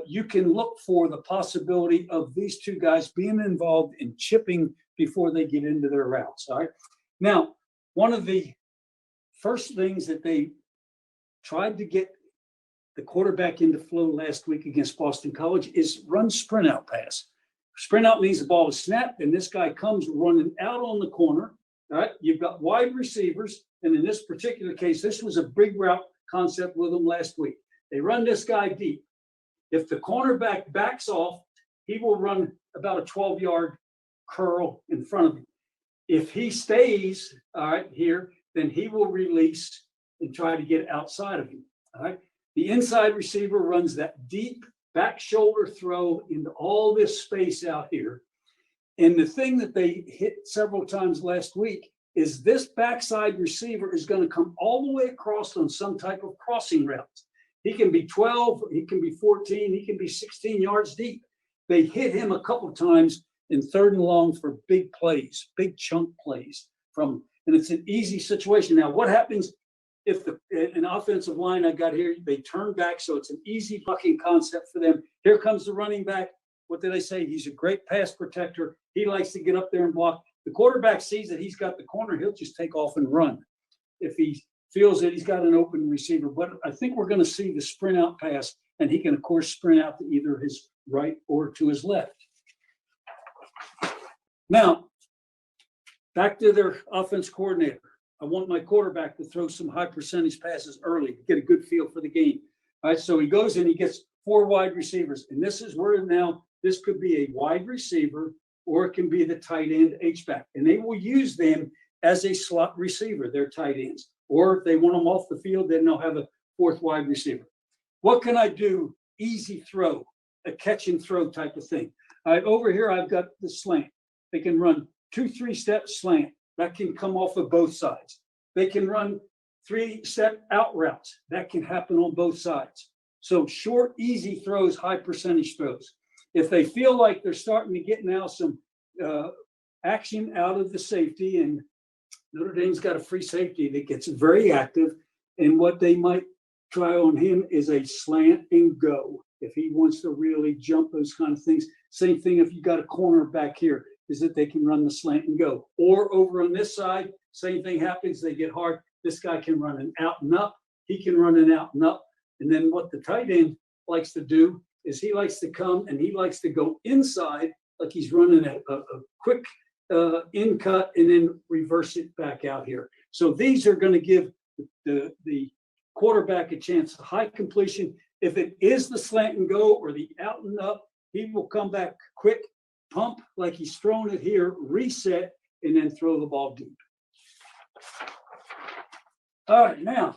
you can look for the possibility of these two guys being involved in chipping before they get into their routes. All right. Now, one of the first things that they tried to get the quarterback into flow last week against Boston College is run sprint out pass. Sprint out means the ball is snapped and this guy comes running out on the corner. All right. You've got wide receivers. And in this particular case, this was a big route concept with them last week. They run this guy deep. If the cornerback backs off, he will run about a 12-yard curl in front of him. If he stays, all right, here, then he will release and try to get outside of him. All right. The inside receiver runs that deep back shoulder throw into all this space out here. And the thing that they hit several times last week is this backside receiver is going to come all the way across on some type of crossing route. He can be 12, he can be 14, he can be 16 yards deep. They hit him a couple of times in 3rd and long for big plays, big chunk plays and it's an easy situation. Now, what happens if an offensive line I got here, they turn back, so it's an easy blocking concept for them. Here comes the running back. What did I say? He's a great pass protector. He likes to get up there and block. The quarterback sees that he's got the corner, he'll just take off and run if he feels that he's got an open receiver. But I think we're going to see the sprint out pass, and he can, of course, sprint out to either his right or to his left. Now, back to their offense coordinator. I want my quarterback to throw some high percentage passes early to get a good feel for the game. All right, so he goes and he gets 4 wide receivers. And this is where now this could be a wide receiver or it can be the tight end H-back. And they will use them as a slot receiver, their tight ends. Or if they want them off the field, then they'll have a 4th wide receiver. What can I do? Easy throw, a catch and throw type of thing. All right, over here I've got the slant. They can run 2-3-step slant. That can come off of both sides. They can run 3-step out routes. That can happen on both sides. So short, easy throws, high percentage throws. If they feel like they're starting to get now some action out of the safety, and Notre Dame's got a free safety that gets very active, and what they might try on him is a slant and go. If he wants to really jump, those kind of things. Same thing if you got a corner back here, is that they can run the slant and go. Or over on this side, same thing happens. They get hard. This guy can run an out and up. He can run an out and up. And then what the tight end likes to do is he likes to come and he likes to go inside like he's running a quick in cut and then reverse it back out here. So these are going to give the quarterback a chance to high completion. If it is the slant and go or the out and up, he will come back quick, pump like he's thrown it here, reset, and then throw the ball deep. All right, now,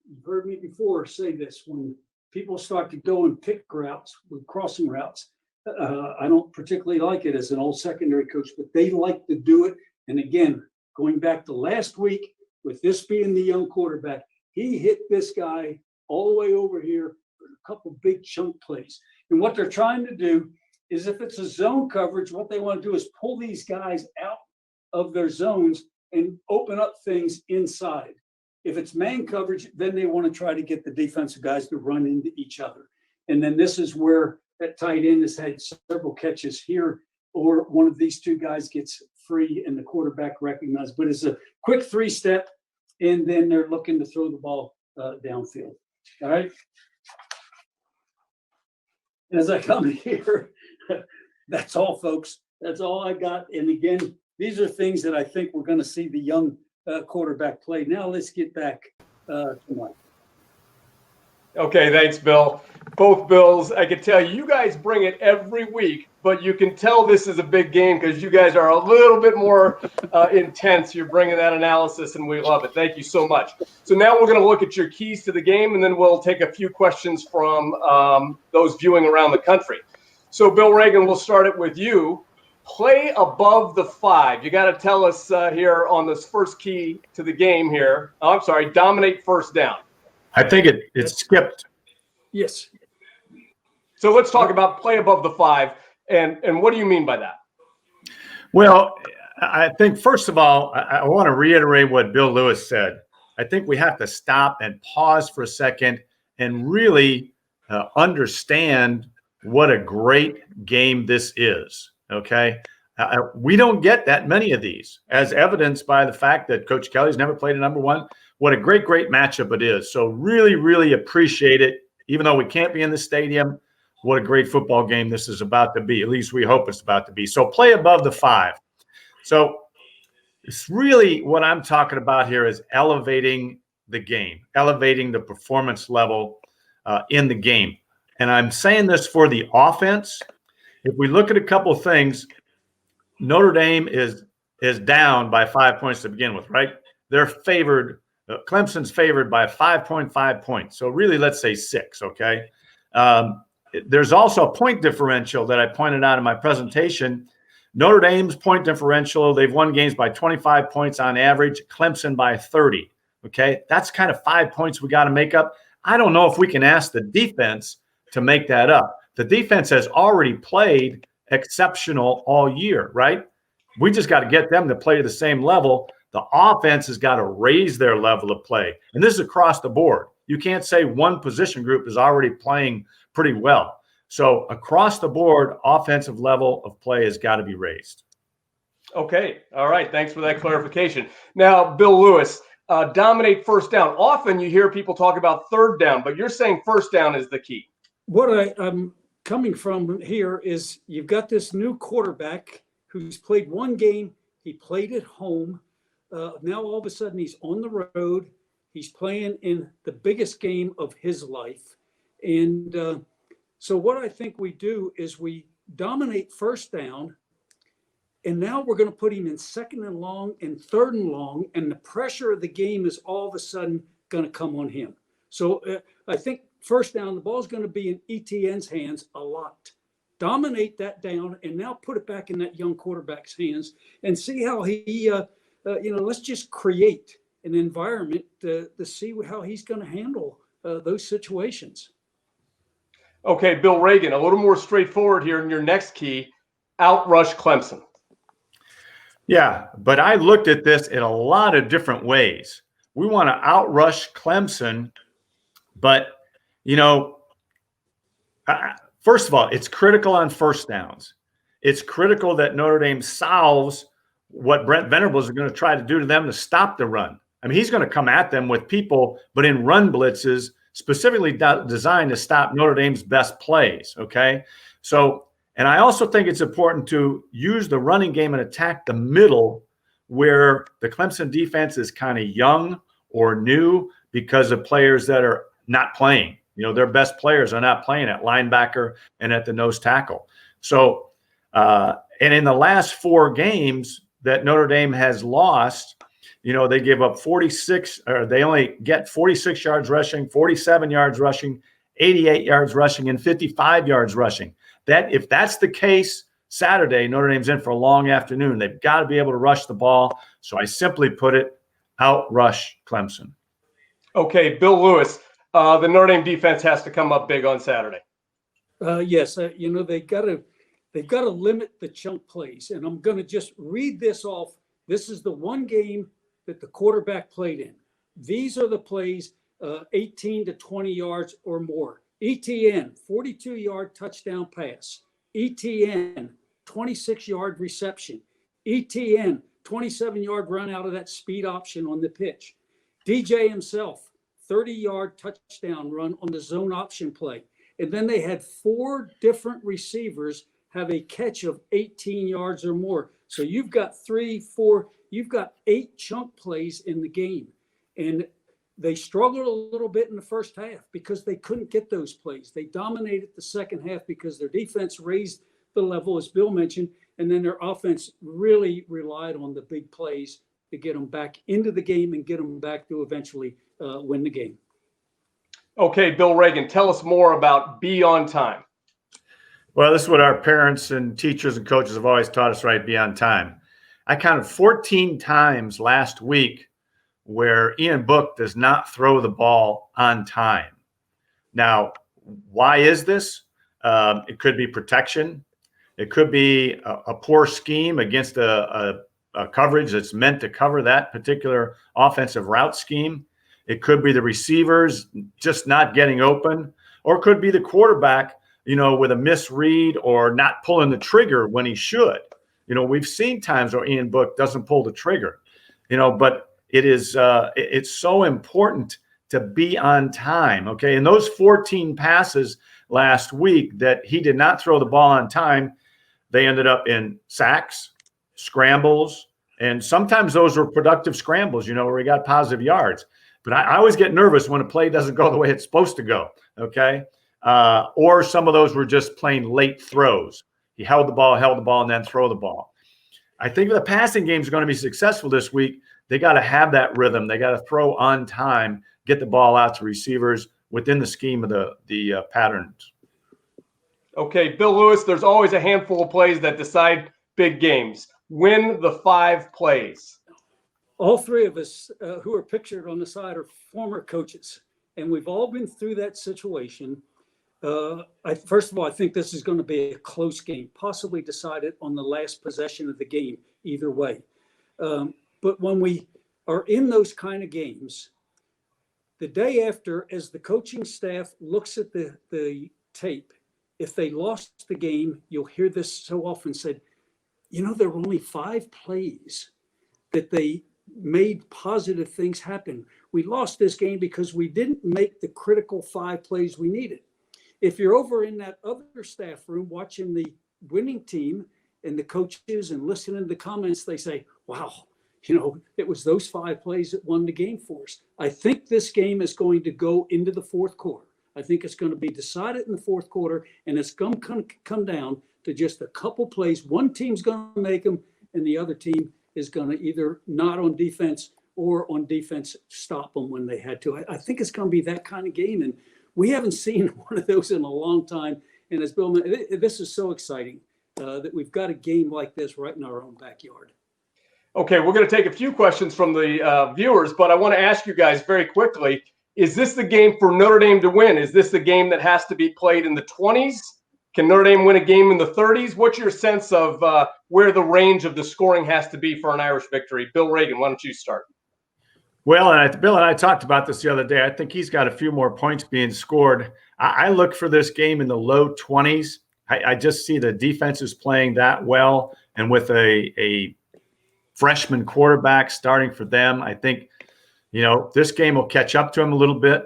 you've heard me before say this. When people start to go and pick routes with crossing routes, I don't particularly like it as an old secondary coach, but they like to do it. And again, going back to last week, with this being the young quarterback, he hit this guy all the way over here for a couple big chunk plays. And what they're trying to do is if it's a zone coverage, what they want to do is pull these guys out of their zones and open up things inside. If it's man coverage, then they want to try to get the defensive guys to run into each other. And then this is where that tight end has had several catches here, or one of these 2 guys gets free and the quarterback recognizes. But it's a quick 3-step, and then they're looking to throw the ball downfield. All right. As I come here, that's all, folks. That's all I got. And again, these are things that I think we're going to see the young quarterback play. Now let's get back to Mike. Okay, thanks, Bill. Both Bills, I can tell you guys bring it every week, but you can tell this is a big game because you guys are a little bit more intense. You're bringing that analysis, and we love it. Thank you so much. So now we're going to look at your keys to the game, and then we'll take a few questions from those viewing around the country. So, Bill Reagan, we'll start it with you. Play above the 5. You got to tell us here on this first key to the game here. Oh, I'm sorry, dominate first down. I think it skipped. Yes. So let's talk about play above the 5. And what do you mean by that? Well, I think, first of all, I want to reiterate what Bill Lewis said. I think we have to stop and pause for a second and really understand what a great game this is. Okay. We don't get that many of these, as evidenced by the fact that Coach Kelly's never played a number 1. What a great matchup it is. So really, really appreciate it. Even though we can't be in the stadium, what a great football game this is about to be. At least we hope it's about to be. So play above the 5. So it's really what I'm talking about here is elevating the game, elevating the performance level in the game. And I'm saying this for the offense. If we look at a couple of things, Notre Dame is down by 5 points to begin with, right? They're favored. Clemson's favored by 5.5 points. So really, let's say 6, okay? there's also a point differential that I pointed out in my presentation. Notre Dame's point differential, they've won games by 25 points on average, Clemson by 30. Okay, that's kind of 5 points we got to make up. I don't know if we can ask the defense to make that up. The defense has already played exceptional all year, right? We just got to get them to play to the same level. The offense has got to raise their level of play. And this is across the board. You can't say one position group is already playing pretty well. So across the board, offensive level of play has got to be raised. Okay. All right. Thanks for that clarification. Now, Bill Lewis, dominate first down. Often you hear people talk about third down, but you're saying first down is the key. What I'm coming from here is you've got this new quarterback who's played one game. He played at home. Now all of a sudden he's on the road. He's playing in the biggest game of his life. And so what I think we do is we dominate first down. And now we're going to put him in second and long and third and long. And the pressure of the game is all of a sudden going to come on him. So I think first down, the ball's going to be in ETN's hands a lot. Dominate that down and now put it back in that young quarterback's hands and see how he, let's just create an environment to see how he's going to handle those situations. Okay, Bill Reagan, a little more straightforward here in your next key, outrush Clemson. Yeah, but I looked at this in a lot of different ways. We want to outrush Clemson, but, first of all, it's critical on first downs. It's critical that Notre Dame solves what Brent Venables is going to try to do to them to stop the run. I mean, he's going to come at them with people, but in run blitzes, specifically designed to stop Notre Dame's best plays, okay? So, and I also think it's important to use the running game and attack the middle where the Clemson defense is kind of young or new because of players that are not playing. Their best players are not playing at linebacker and at the nose tackle. So, and in the last 4 games that Notre Dame has lost, they give up 46, or they only get 46 yards rushing, 47 yards rushing, 88 yards rushing, and 55 yards rushing. That if that's the case Saturday, Notre Dame's in for a long afternoon. They've got to be able to rush the ball. So I simply put it, outrush Clemson. Okay, Bill Lewis, the Notre Dame defense has to come up big on Saturday. Yes, they've got to limit the chunk plays, and I'm going to just read this off. This is the one game that the quarterback played in. These are the plays, 18 to 20 yards or more. ETN, 42-yard touchdown pass. ETN, 26-yard reception. ETN, 27-yard run out of that speed option on the pitch. DJ himself, 30-yard touchdown run on the zone option play. And then they had 4 different receivers have a catch of 18 yards or more. So you've got 8 chunk plays in the game. And they struggled a little bit in the first half because they couldn't get those plays. They dominated the second half because their defense raised the level, as Bill mentioned, and then their offense really relied on the big plays to get them back into the game and get them back to eventually win the game. Okay, Bill Reagan, tell us more about be on time. Well, this is what our parents and teachers and coaches have always taught us, right? Be on time. I counted 14 times last week where Ian Book does not throw the ball on time. Now, why is this? It could be protection. It could be a poor scheme against a coverage that's meant to cover that particular offensive route scheme. It could be the receivers just not getting open, or it could be the quarterback, with a misread or not pulling the trigger when he should. We've seen times where Ian Book doesn't pull the trigger, but it's so important to be on time. Okay. And those 14 passes last week that he did not throw the ball on time, they ended up in sacks, scrambles, and sometimes those were productive scrambles, where we got positive yards. But I always get nervous when a play doesn't go the way it's supposed to go. Okay. Or some of those were just plain late throws. He held the ball, and then throw the ball. I think if the passing game is going to be successful this week, they got to have that rhythm. They got to throw on time, get the ball out to receivers within the scheme of the patterns. Okay, Bill Lewis, there's always a handful of plays that decide big games. Win the 5 plays. All three of us who are pictured on the side are former coaches, and we've all been through that situation. First of all, I think this is going to be a close game, possibly decided on the last possession of the game, either way. But when we are in those kind of games, the day after, as the coaching staff looks at the tape, if they lost the game, you'll hear this so often said, there were only 5 plays that they made positive things happen. We lost this game because we didn't make the critical 5 plays we needed. If you're over in that other staff room watching the winning team and the coaches and listening to the comments, they say, wow, it was those 5 plays that won the game for us. I think this game is going to go into the fourth quarter. I think it's going to be decided in the fourth quarter, and it's going to come down to just a couple plays. One team's going to make them, and the other team is going to either not on defense or on defense stop them when they had to. I think it's going to be that kind of game, and we haven't seen one of those in a long time. And as Bill mentioned, this is so exciting that we've got a game like this right in our own backyard. Okay, we're going to take a few questions from the viewers, but I want to ask you guys very quickly, is this the game for Notre Dame to win? Is this the game that has to be played in the 20s? Can Notre Dame win a game in the 30s? What's your sense of where the range of the scoring has to be for an Irish victory? Bill Reagan, why don't you start? Well, Bill and I talked about this the other day. I think he's got a few more points being scored. I look for this game in the low 20s. I just see the defenses playing that well, and with a freshman quarterback starting for them, I think, this game will catch up to him a little bit,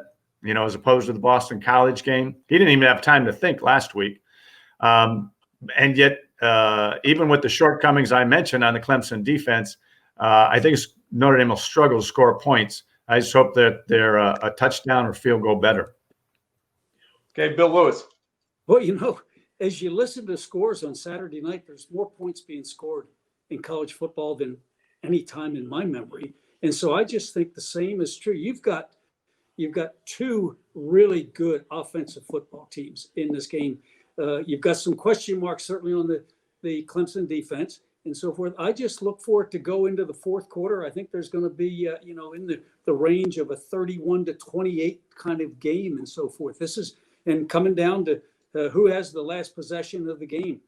as opposed to the Boston College game. He didn't even have time to think last week. And yet, even with the shortcomings I mentioned on the Clemson defense, I think Notre Dame will struggle to score points. I just hope that they're a touchdown or field goal better. Okay, Bill Lewis. Well, as you listen to scores on Saturday night, there's more points being scored in college football than any time in my memory. And so I just think the same is true. You've got 2 really good offensive football teams in this game. You've got some question marks certainly on the Clemson defense and so forth. I just look for it to go into the fourth quarter. I think there's going to be, in the range of a 31-28 kind of game and so forth. This is, and coming down to who has the last possession of the game.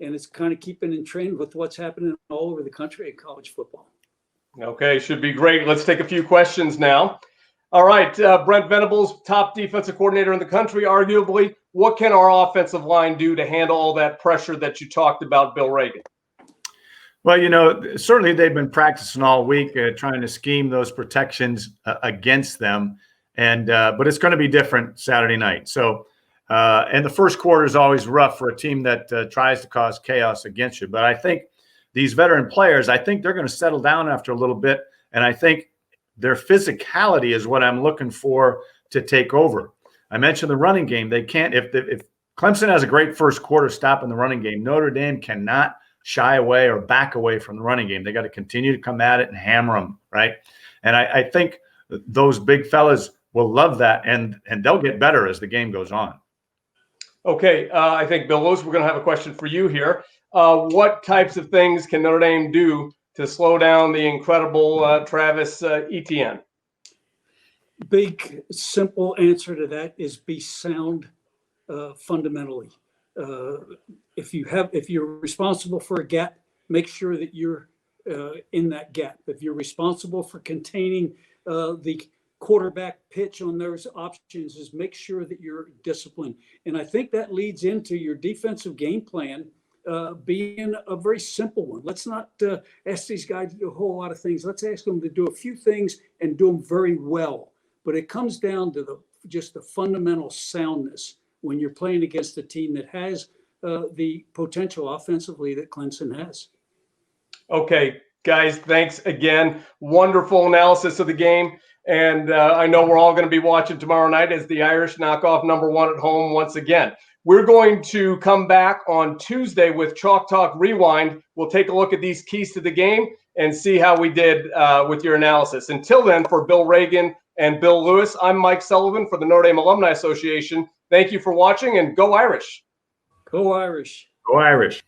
And it's kind of keeping in trend with what's happening all over the country in college football. Okay, should be great. Let's take a few questions now. All right, Brent Venables, top defensive coordinator in the country, arguably. What can our offensive line do to handle all that pressure that you talked about, Bill Reagan? Well, certainly they've been practicing all week trying to scheme those protections against them. But it's going to be different Saturday night. So, and the first quarter is always rough for a team that tries to cause chaos against you. But I think these veteran players, I think they're going to settle down after a little bit. And I think their physicality is what I'm looking for to take over. I mentioned the running game. They can't, if Clemson has a great first quarter stop in the running game, Notre Dame cannot shy away or back away from the running game. They got to continue to come at it and hammer them, right? And I think those big fellas will love that, and they'll get better as the game goes on. Okay, I think, Bill Lewis, we're going to have a question for you here. What types of things can Notre Dame do to slow down the incredible Travis Etienne? Big, simple answer to that is be sound fundamentally. If you're responsible for a gap, make sure that you're in that gap. If you're responsible for containing the quarterback pitch on those options, is make sure that you're disciplined. And I think that leads into your defensive game plan being a very simple one. Let's not ask these guys to do a whole lot of things. Let's ask them to do a few things and do them very well. But it comes down to just the fundamental soundness when you're playing against a team that has the potential offensively that Clemson has. Okay, guys, thanks again. Wonderful analysis of the game. And I know we're all going to be watching tomorrow night as the Irish knock off #1 at home once again. We're going to come back on Tuesday with Chalk Talk Rewind. We'll take a look at these keys to the game and see how we did with your analysis. Until then, for Bill Reagan and Bill Lewis, I'm Mike Sullivan for the Notre Dame Alumni Association. Thank you for watching, and go Irish. Go Irish. Go Irish.